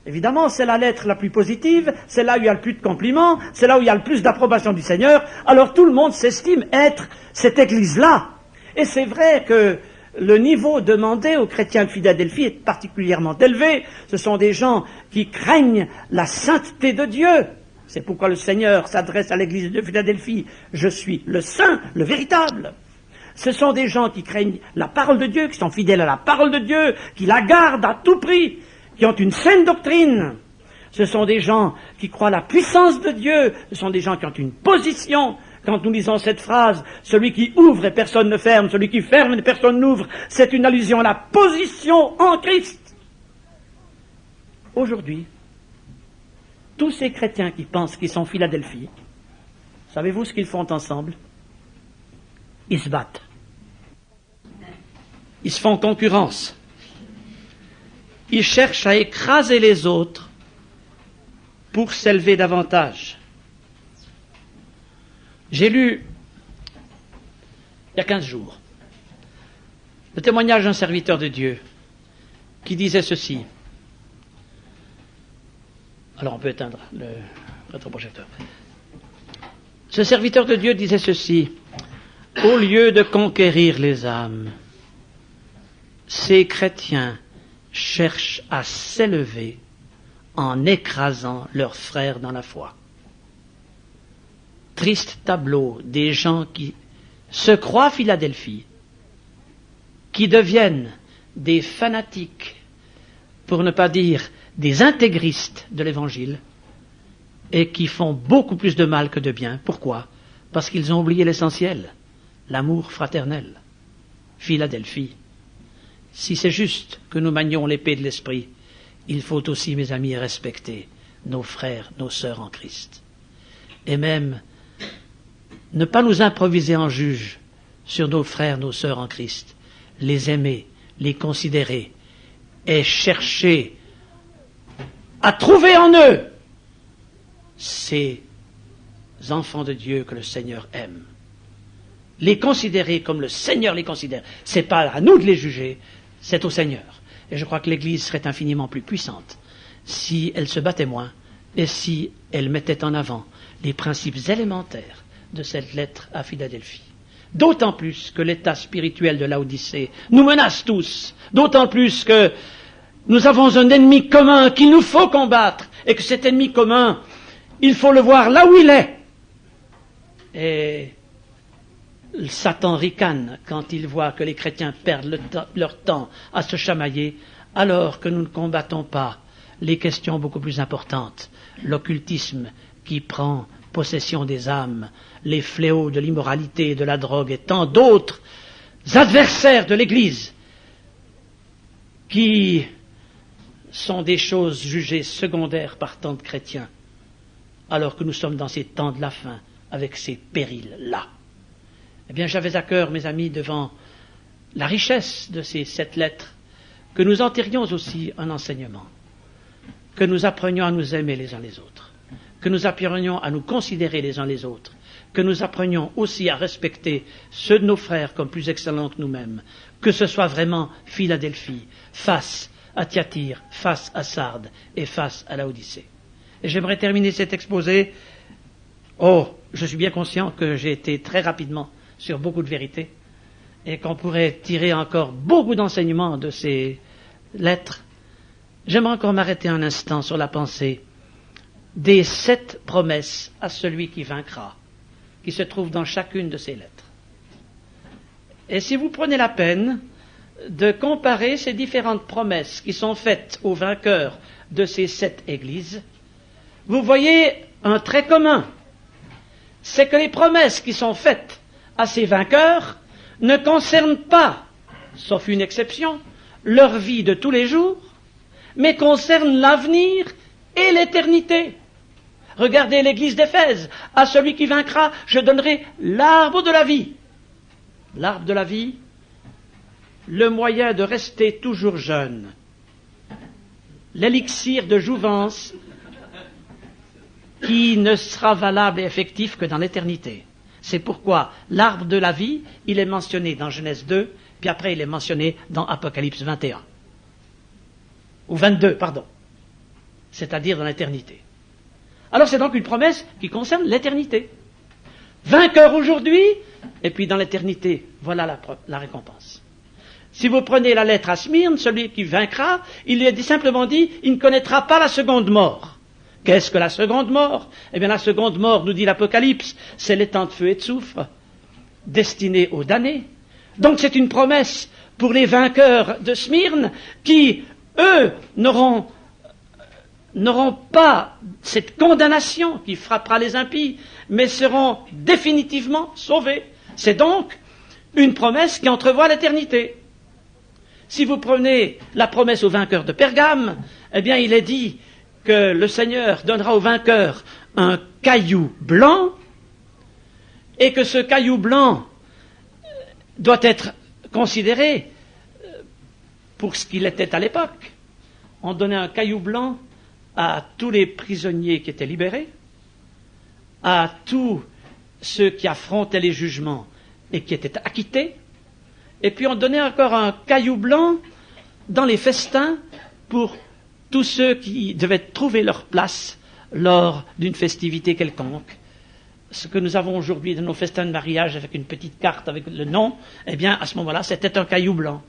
Évidemment, c'est la lettre la plus positive, c'est là où il y a le plus de compliments, c'est là où il y a le plus d'approbation du Seigneur, alors tout le monde s'estime être cette église-là. Et c'est vrai que le niveau demandé aux chrétiens de Philadelphie est particulièrement élevé. Ce sont des gens qui craignent la sainteté de Dieu. C'est pourquoi le Seigneur s'adresse à l'église de Philadelphie. Je suis le saint, le véritable. Ce sont des gens qui craignent la parole de Dieu, qui sont fidèles à la parole de Dieu, qui la gardent à tout prix, qui ont une saine doctrine. Ce sont des gens qui croient à la puissance de Dieu. Ce sont des gens qui ont une position. Quand nous lisons cette phrase, celui qui ouvre et personne ne ferme, celui qui ferme et personne n'ouvre, c'est une allusion à la position en Christ. Aujourd'hui, tous ces chrétiens qui pensent qu'ils sont Philadelphie, savez-vous ce qu'ils font ensemble? Ils se battent. Ils se font concurrence. Ils cherchent à écraser les autres pour s'élever davantage. J'ai lu il y a 15 jours. Le témoignage d'un serviteur de Dieu qui disait ceci. Alors on peut éteindre le rétroprojecteur. Ce serviteur de Dieu disait ceci. Au lieu de conquérir les âmes, ces chrétiens cherchent à s'élever en écrasant leurs frères dans la foi. Triste tableau des gens qui se croient Philadelphie, qui deviennent des fanatiques, pour ne pas dire des intégristes de l'Évangile, et qui font beaucoup plus de mal que de bien. Pourquoi? Parce qu'ils ont oublié l'essentiel, l'amour fraternel. Philadelphie. Si c'est juste que nous manions l'épée de l'esprit, il faut aussi, mes amis, respecter nos frères, nos sœurs en Christ. Et même ne pas nous improviser en juge sur nos frères, nos sœurs en Christ, les aimer, les considérer, et chercher à trouver en eux ces enfants de Dieu que le Seigneur aime. Les considérer comme le Seigneur les considère. C'est pas à nous de les juger, c'est au Seigneur. Et je crois que l'Église serait infiniment plus puissante si elle se battait moins et si elle mettait en avant les principes élémentaires de cette lettre à Philadelphie. D'autant plus que l'état spirituel de Laodicée nous menace tous, d'autant plus que nous avons un ennemi commun qu'il nous faut combattre, et que cet ennemi commun, il faut le voir là où il est. Et Satan ricane quand il voit que les chrétiens perdent leur temps à se chamailler, alors que nous ne combattons pas les questions beaucoup plus importantes, l'occultisme qui prend possession des âmes, les fléaux de l'immoralité, de la drogue et tant d'autres adversaires de l'Église qui sont des choses jugées secondaires par tant de chrétiens, alors que nous sommes dans ces temps de la fin, avec ces périls-là. Eh bien, j'avais à cœur, mes amis, devant la richesse de ces 7 lettres, que nous en tirions aussi un enseignement, que nous apprenions à nous aimer les uns les autres, que nous apprenions à nous considérer les uns les autres, que nous apprenions aussi à respecter ceux de nos frères comme plus excellents que nous-mêmes, que ce soit vraiment Philadelphie, face à Thyatire, face à Sardes et face à Laodicée. Et j'aimerais terminer cet exposé. Je suis bien conscient que j'ai été très rapidement sur beaucoup de vérités et qu'on pourrait tirer encore beaucoup d'enseignements de ces lettres. J'aimerais encore m'arrêter un instant sur la pensée des 7 promesses à celui qui vaincra, qui se trouvent dans chacune de ces lettres. Et si vous prenez la peine de comparer ces différentes promesses qui sont faites aux vainqueurs de ces 7 églises, vous voyez un trait commun. C'est que les promesses qui sont faites à ces vainqueurs ne concernent pas, sauf une exception, leur vie de tous les jours, mais concernent l'avenir et l'éternité. Regardez l'église d'Éphèse. À celui qui vaincra, je donnerai l'arbre de la vie. L'arbre de la vie, le moyen de rester toujours jeune, l'élixir de jouvence qui ne sera valable et effectif que dans l'éternité. C'est pourquoi l'arbre de la vie, il est mentionné dans Genèse 2, puis après il est mentionné dans Apocalypse 21. Ou 22, pardon. C'est-à-dire dans l'éternité. Alors c'est donc une promesse qui concerne l'éternité. Vainqueur aujourd'hui, et puis dans l'éternité, voilà la récompense. Si vous prenez la lettre à Smyrne, celui qui vaincra, il est simplement dit, il ne connaîtra pas la seconde mort. Qu'est-ce que la seconde mort? Eh bien la seconde mort, nous dit l'Apocalypse, c'est les temps de feu et de soufre, destinés aux damnés. Donc c'est une promesse pour les vainqueurs de Smyrne qui, eux, n'auront pas cette condamnation qui frappera les impies, mais seront définitivement sauvés. C'est donc une promesse qui entrevoit l'éternité. Si vous prenez la promesse aux vainqueurs de Pergame, eh bien il est dit que le Seigneur donnera aux vainqueurs un caillou blanc, et que ce caillou blanc doit être considéré pour ce qu'il était à l'époque. On donnait un caillou blanc à tous les prisonniers qui étaient libérés, à tous ceux qui affrontaient les jugements et qui étaient acquittés, et puis on donnait encore un caillou blanc dans les festins pour tous ceux qui devaient trouver leur place lors d'une festivité quelconque. Ce que nous avons aujourd'hui dans nos festins de mariage avec une petite carte avec le nom, eh bien, à ce moment-là, c'était un caillou blanc.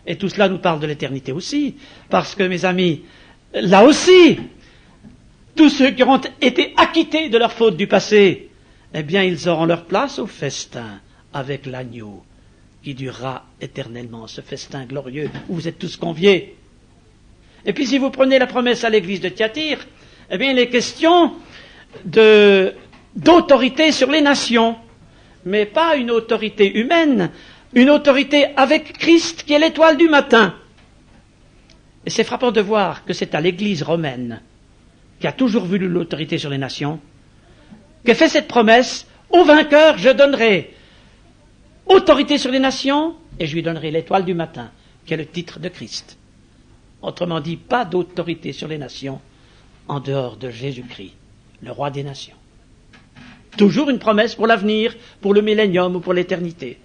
Et tout cela nous parle de l'éternité aussi, parce que, mes amis, là aussi, tous ceux qui auront été acquittés de leurs fautes du passé, eh bien, ils auront leur place au festin avec l'agneau qui durera éternellement, ce festin glorieux où vous êtes tous conviés. Et puis, si vous prenez la promesse à l'église de Thyatire, eh bien, il est question d'autorité sur les nations, mais pas une autorité humaine, une autorité avec Christ qui est l'étoile du matin. Et c'est frappant de voir que c'est à l'église romaine, qui a toujours voulu l'autorité sur les nations, que fait cette promesse: au vainqueur je donnerai autorité sur les nations et je lui donnerai l'étoile du matin, qui est le titre de Christ. Autrement dit, pas d'autorité sur les nations en dehors de Jésus-Christ, le roi des nations. Toujours une promesse pour l'avenir, pour le millénium ou pour l'éternité.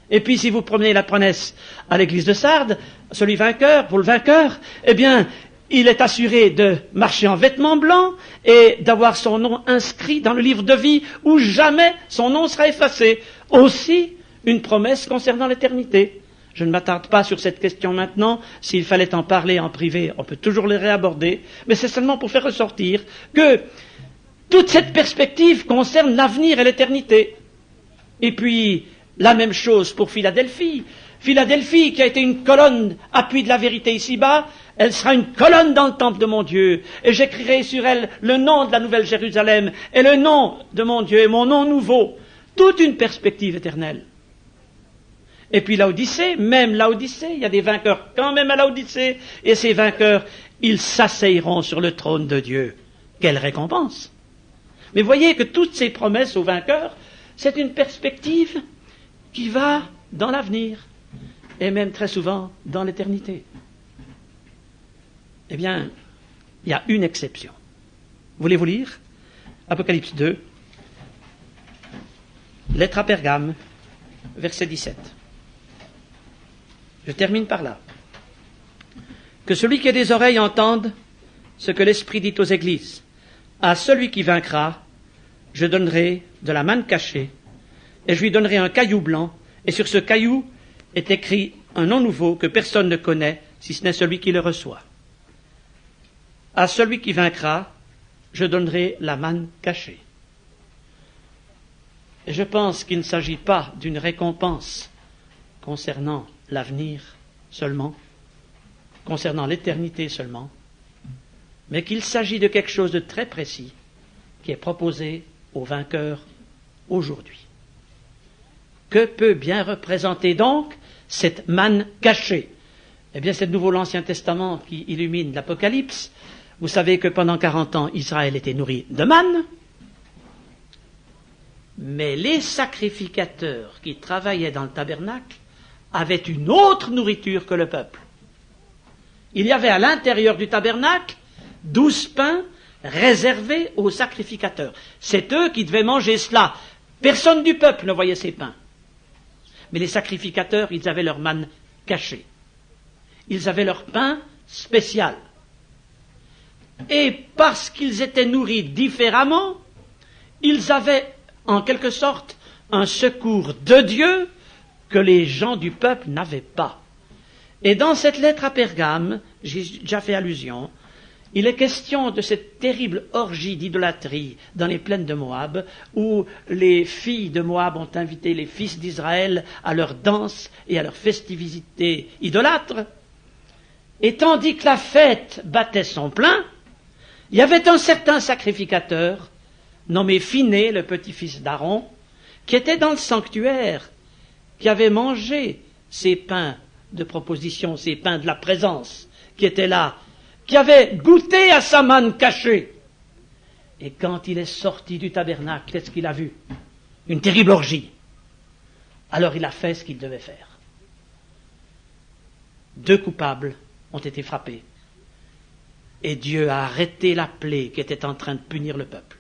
Et puis si vous prenez la promesse à l'église de Sardes, celui vainqueur, pour le vainqueur, eh bien, il est assuré de marcher en vêtements blancs et d'avoir son nom inscrit dans le livre de vie où jamais son nom sera effacé. Aussi, une promesse concernant l'éternité. Je ne m'attarde pas sur cette question maintenant. S'il fallait en parler en privé, on peut toujours les réaborder. Mais c'est seulement pour faire ressortir que toute cette perspective concerne l'avenir et l'éternité. Et puis, la même chose pour Philadelphie. Philadelphie, qui a été une colonne appui de la vérité ici-bas, elle sera une colonne dans le temple de mon Dieu. Et j'écrirai sur elle le nom de la nouvelle Jérusalem et le nom de mon Dieu et mon nom nouveau. Toute une perspective éternelle. Et puis Laodicée, même Laodicée, il y a des vainqueurs quand même à Laodicée, et ces vainqueurs, ils s'asseyeront sur le trône de Dieu. Quelle récompense! Mais voyez que toutes ces promesses aux vainqueurs, c'est une perspective qui va dans l'avenir, et même très souvent dans l'éternité. Eh bien, il y a une exception. Voulez-vous lire Apocalypse 2, lettre à Pergame, verset 17. Je termine par là. Que celui qui a des oreilles entende ce que l'Esprit dit aux églises. À celui qui vaincra, je donnerai de la manne cachée, et je lui donnerai un caillou blanc, et sur ce caillou est écrit un nom nouveau que personne ne connaît, si ce n'est celui qui le reçoit. À celui qui vaincra, je donnerai la manne cachée. Et je pense qu'il ne s'agit pas d'une récompense concernant l'avenir seulement, concernant l'éternité seulement, mais qu'il s'agit de quelque chose de très précis qui est proposé aux vainqueurs aujourd'hui. Que peut bien représenter donc cette manne cachée? Eh bien, c'est de nouveau l'Ancien Testament qui illumine l'Apocalypse. Vous savez que pendant 40 ans, Israël était nourri de manne, mais les sacrificateurs qui travaillaient dans le tabernacle avaient une autre nourriture que le peuple. Il y avait à l'intérieur du tabernacle 12 pains réservés aux sacrificateurs. C'est eux qui devaient manger cela. Personne du peuple ne voyait ces pains. Mais les sacrificateurs, ils avaient leur manne cachée. Ils avaient leur pain spécial. Et parce qu'ils étaient nourris différemment, ils avaient en quelque sorte un secours de Dieu que les gens du peuple n'avaient pas. Et dans cette lettre à Pergame, j'ai déjà fait allusion, il est question de cette terrible orgie d'idolâtrie dans les plaines de Moab, où les filles de Moab ont invité les fils d'Israël à leur danse et à leur festivité idolâtre. Et tandis que la fête battait son plein, il y avait un certain sacrificateur, nommé Phiné, le petit-fils d'Aaron, qui était dans le sanctuaire, qui avait mangé ces pains de proposition, ces pains de la présence, qui étaient là, qui avait goûté à sa manne cachée. Et quand il est sorti du tabernacle, qu'est-ce qu'il a vu? Une terrible orgie. Alors il a fait ce qu'il devait faire. 2 coupables ont été frappés. Et Dieu a arrêté la plaie qui était en train de punir le peuple.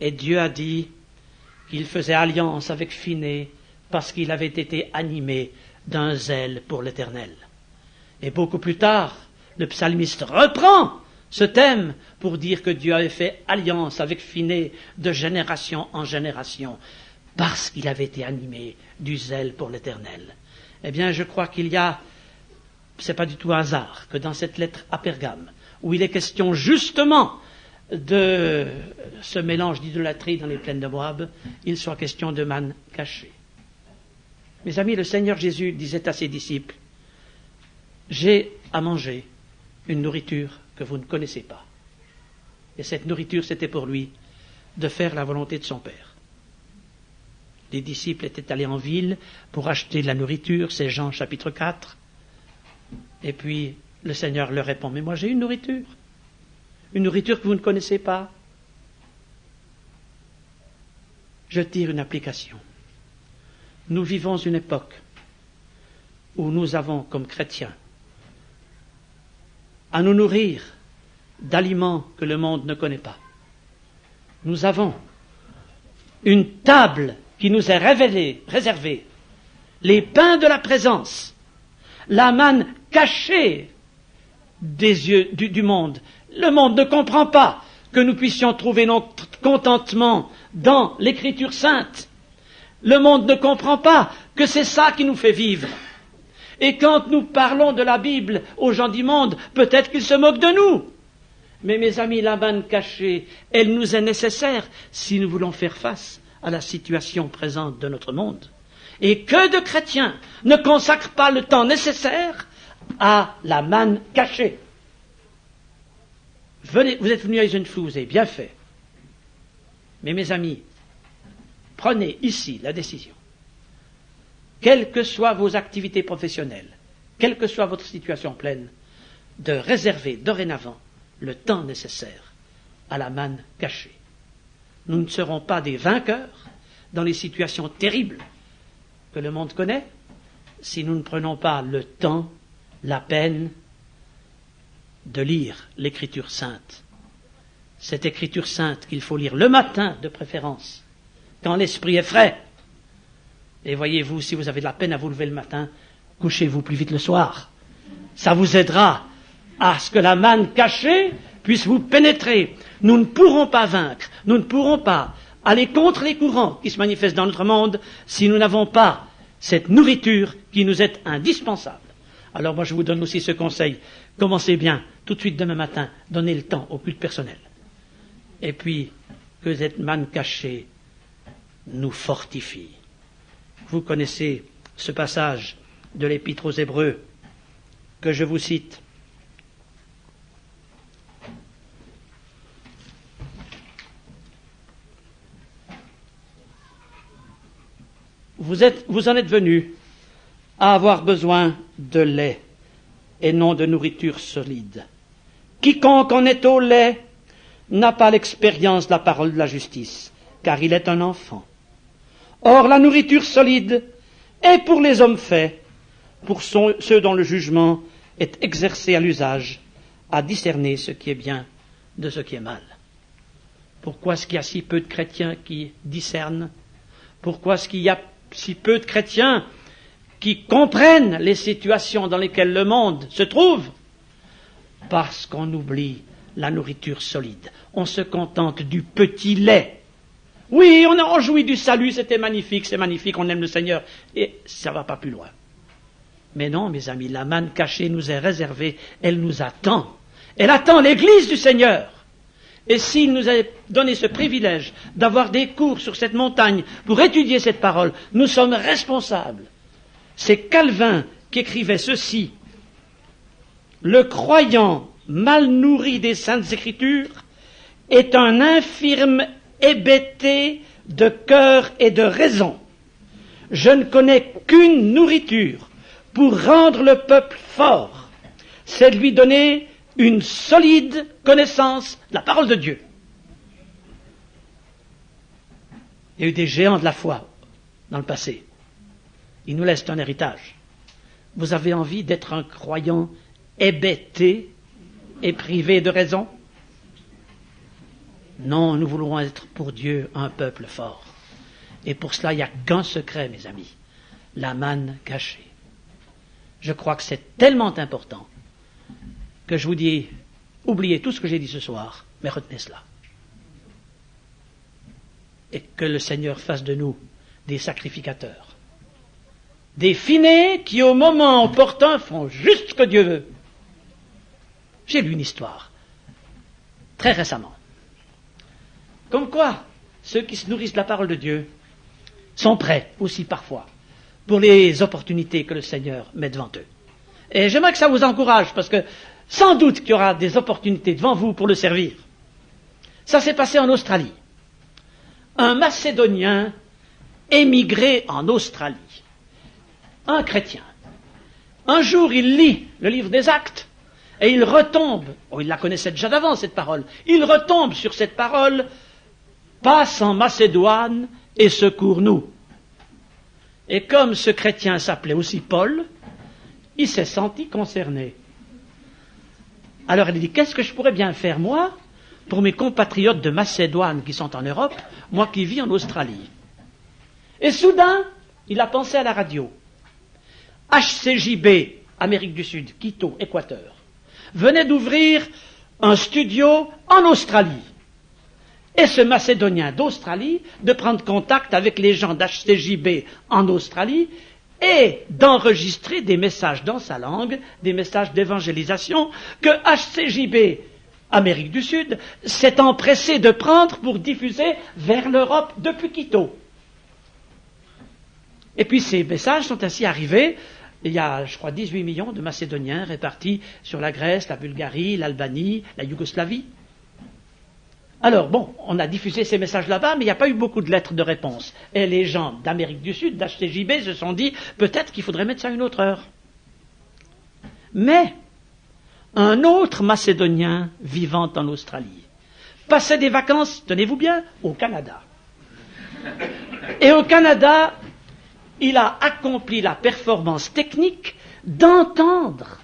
Et Dieu a dit, qu'il faisait alliance avec Phinées parce qu'il avait été animé d'un zèle pour l'Éternel. Et beaucoup plus tard, le psalmiste reprend ce thème pour dire que Dieu avait fait alliance avec Phinées de génération en génération parce qu'il avait été animé du zèle pour l'Éternel. Eh bien, je crois qu'il y a, c'est pas du tout un hasard que dans cette lettre à Pergame, où il est question justement de ce mélange d'idolâtrie dans les plaines de Moab, il soit question de manne cachée. Mes amis, le Seigneur Jésus disait à ses disciples, « J'ai à manger une nourriture que vous ne connaissez pas. » Et cette nourriture, c'était pour lui de faire la volonté de son Père. Les disciples étaient allés en ville pour acheter de la nourriture, c'est Jean chapitre 4. Et puis le Seigneur leur répond, « Mais moi j'ai une nourriture que vous ne connaissez pas. » Je tire une application. Nous vivons une époque où nous avons, comme chrétiens, à nous nourrir d'aliments que le monde ne connaît pas. Nous avons une table qui nous est réservée, les pains de la présence, la manne cachée des yeux du monde. Le monde ne comprend pas que nous puissions trouver notre contentement dans l'Écriture sainte. Le monde ne comprend pas que c'est ça qui nous fait vivre. Et quand nous parlons de la Bible aux gens du monde, peut-être qu'ils se moquent de nous. Mais mes amis, la manne cachée, elle nous est nécessaire si nous voulons faire face à la situation présente de notre monde. Et que de chrétiens ne consacrent pas le temps nécessaire à la manne cachée. Vous êtes venus à Eisenflug, vous avez bien fait. Mais mes amis, prenez ici la décision. Quelles que soient vos activités professionnelles, quelle que soit votre situation pleine, de réserver dorénavant le temps nécessaire à la manne cachée. Nous ne serons pas des vainqueurs dans les situations terribles que le monde connaît si nous ne prenons pas le temps, la peine de lire l'Écriture sainte. Cette Écriture sainte qu'il faut lire le matin de préférence, quand l'esprit est frais. Et voyez-vous, si vous avez de la peine à vous lever le matin, couchez-vous plus vite le soir. Ça vous aidera à ce que la manne cachée puisse vous pénétrer. Nous ne pourrons pas vaincre, nous ne pourrons pas aller contre les courants qui se manifestent dans notre monde si nous n'avons pas cette nourriture qui nous est indispensable. Alors moi je vous donne aussi ce conseil, commencez bien, tout de suite demain matin, donnez le temps au culte personnel. Et puis, que cette manne cachée nous fortifie. Vous connaissez ce passage de l'Épître aux Hébreux que je vous cite. Vous en êtes venus à avoir besoin de lait et non de nourriture solide. Quiconque en est au lait n'a pas l'expérience de la parole de la justice, car il est un enfant. Or, la nourriture solide est pour les hommes faits, pour ceux dont le jugement est exercé à l'usage, à discerner ce qui est bien de ce qui est mal. Pourquoi est-ce qu'il y a si peu de chrétiens qui discernent? Pourquoi est-ce qu'il y a si peu de chrétiens qui comprennent les situations dans lesquelles le monde se trouve? Parce qu'on oublie la nourriture solide. On se contente du petit lait. Oui, on a jouit du salut, c'était magnifique, c'est magnifique, on aime le Seigneur, et ça ne va pas plus loin. Mais non, mes amis, la manne cachée nous est réservée, elle nous attend. Elle attend l'Église du Seigneur. Et s'il nous a donné ce privilège d'avoir des cours sur cette montagne pour étudier cette parole, nous sommes responsables. C'est Calvin qui écrivait ceci. Le croyant mal nourri des Saintes Écritures est un infirme hébété de cœur et de raison. Je ne connais qu'une nourriture pour rendre le peuple fort, c'est de lui donner une solide connaissance de la parole de Dieu. Il y a eu des géants de la foi dans le passé. Ils nous laissent un héritage. Vous avez envie d'être un croyant hébété et privé de raison? Non, nous voulons être pour Dieu un peuple fort. Et pour cela, il n'y a qu'un secret, mes amis, la manne cachée. Je crois que c'est tellement important que je vous dis, oubliez tout ce que j'ai dit ce soir, mais retenez cela. Et que le Seigneur fasse de nous des sacrificateurs, des finés qui au moment opportun font juste ce que Dieu veut. J'ai lu une histoire, très récemment, comme quoi ceux qui se nourrissent de la parole de Dieu sont prêts aussi parfois pour les opportunités que le Seigneur met devant eux. Et j'aimerais que ça vous encourage, parce que sans doute qu'il y aura des opportunités devant vous pour le servir. Ça s'est passé en Australie. Un Macédonien émigré en Australie, un chrétien. Un jour, il lit le livre des Actes et il retombe, il la connaissait déjà d'avant cette parole, il retombe sur cette parole, passe en Macédoine et secours-nous. Et comme ce chrétien s'appelait aussi Paul, il s'est senti concerné. Alors il dit, qu'est-ce que je pourrais bien faire moi pour mes compatriotes de Macédoine qui sont en Europe, moi qui vis en Australie? Et soudain, il a pensé à la radio. HCJB, Amérique du Sud, Quito, Équateur, venait d'ouvrir un studio en Australie. Et ce Macédonien d'Australie, de prendre contact avec les gens d'HCJB en Australie et d'enregistrer des messages dans sa langue, des messages d'évangélisation que HCJB, Amérique du Sud, s'est empressé de prendre pour diffuser vers l'Europe depuis Quito. Et puis ces messages sont ainsi arrivés. Il y a, je crois, 18 millions de Macédoniens répartis sur la Grèce, la Bulgarie, l'Albanie, la Yougoslavie. Alors, bon, on a diffusé ces messages là-bas, mais il n'y a pas eu beaucoup de lettres de réponse. Et les gens d'Amérique du Sud, d'HCJB, se sont dit, peut-être qu'il faudrait mettre ça à une autre heure. Mais, un autre Macédonien vivant en Australie passait des vacances, tenez-vous bien, au Canada. Et au Canada, il a accompli la performance technique d'entendre,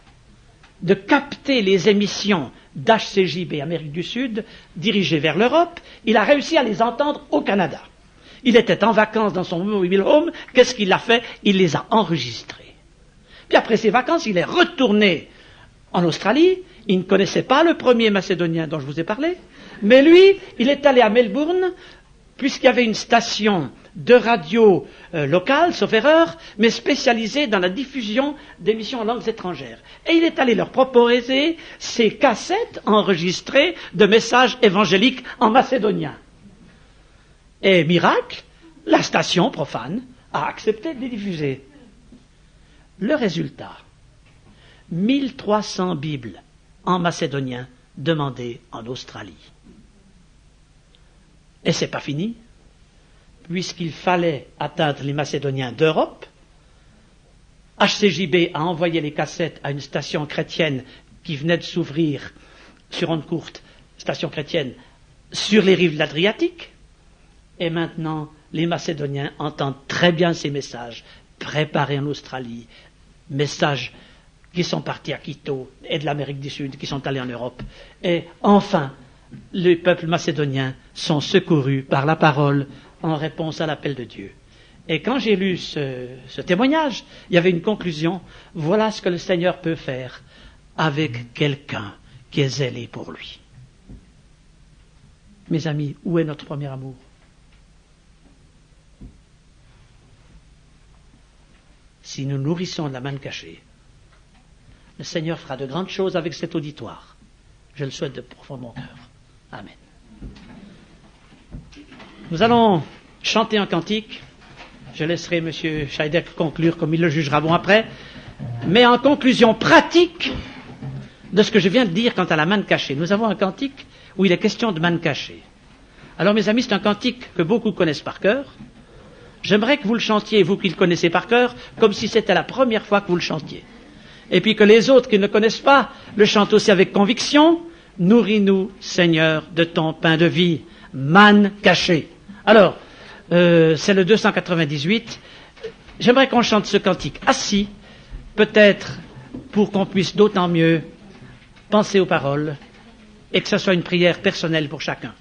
de capter les émissions d'HCJB Amérique du Sud, dirigées vers l'Europe. Il a réussi à les entendre au Canada. Il était en vacances dans son mobile home. Qu'est-ce qu'il a fait? Il les a enregistrés. Puis après ses vacances, il est retourné en Australie. Il ne connaissait pas le premier Macédonien dont je vous ai parlé. Mais lui, il est allé à Melbourne, puisqu'il y avait une station de radio locale, sauf erreur, mais spécialisée dans la diffusion d'émissions en langues étrangères. Et il est allé leur proposer ces cassettes enregistrées de messages évangéliques en macédonien. Et miracle, la station profane a accepté de les diffuser. Le résultat, 1300 Bibles en macédonien demandées en Australie. Et c'est pas fini. Puisqu'il fallait atteindre les Macédoniens d'Europe, HCJB a envoyé les cassettes à une station chrétienne qui venait de s'ouvrir sur onde courte, station chrétienne, sur les rives de l'Adriatique. Et maintenant, les Macédoniens entendent très bien ces messages préparés en Australie, messages qui sont partis à Quito et de l'Amérique du Sud, qui sont allés en Europe. Et enfin, les peuples macédoniens sont secourus par la parole en réponse à l'appel de Dieu. Et quand j'ai lu ce témoignage, il y avait une conclusion. Voilà ce que le Seigneur peut faire avec quelqu'un qui est zélé pour lui. Mes amis, où est notre premier amour? Si nous nourrissons de la manne cachée, le Seigneur fera de grandes choses avec cet auditoire. Je le souhaite de profond de mon cœur. Amen. Nous allons chanter un cantique. Je laisserai M. Scheider conclure comme il le jugera bon après. Mais en conclusion pratique de ce que je viens de dire quant à la manne cachée, nous avons un cantique où il est question de manne cachée. Alors mes amis, c'est un cantique que beaucoup connaissent par cœur. J'aimerais que vous le chantiez, vous qui le connaissez par cœur, comme si c'était la première fois que vous le chantiez. Et puis que les autres qui ne le connaissent pas le chantent aussi avec conviction. Nourris-nous, Seigneur, de ton pain de vie, manne cachée. Alors, c'est le 298. J'aimerais qu'on chante ce cantique assis, peut-être pour qu'on puisse d'autant mieux penser aux paroles et que ce soit une prière personnelle pour chacun.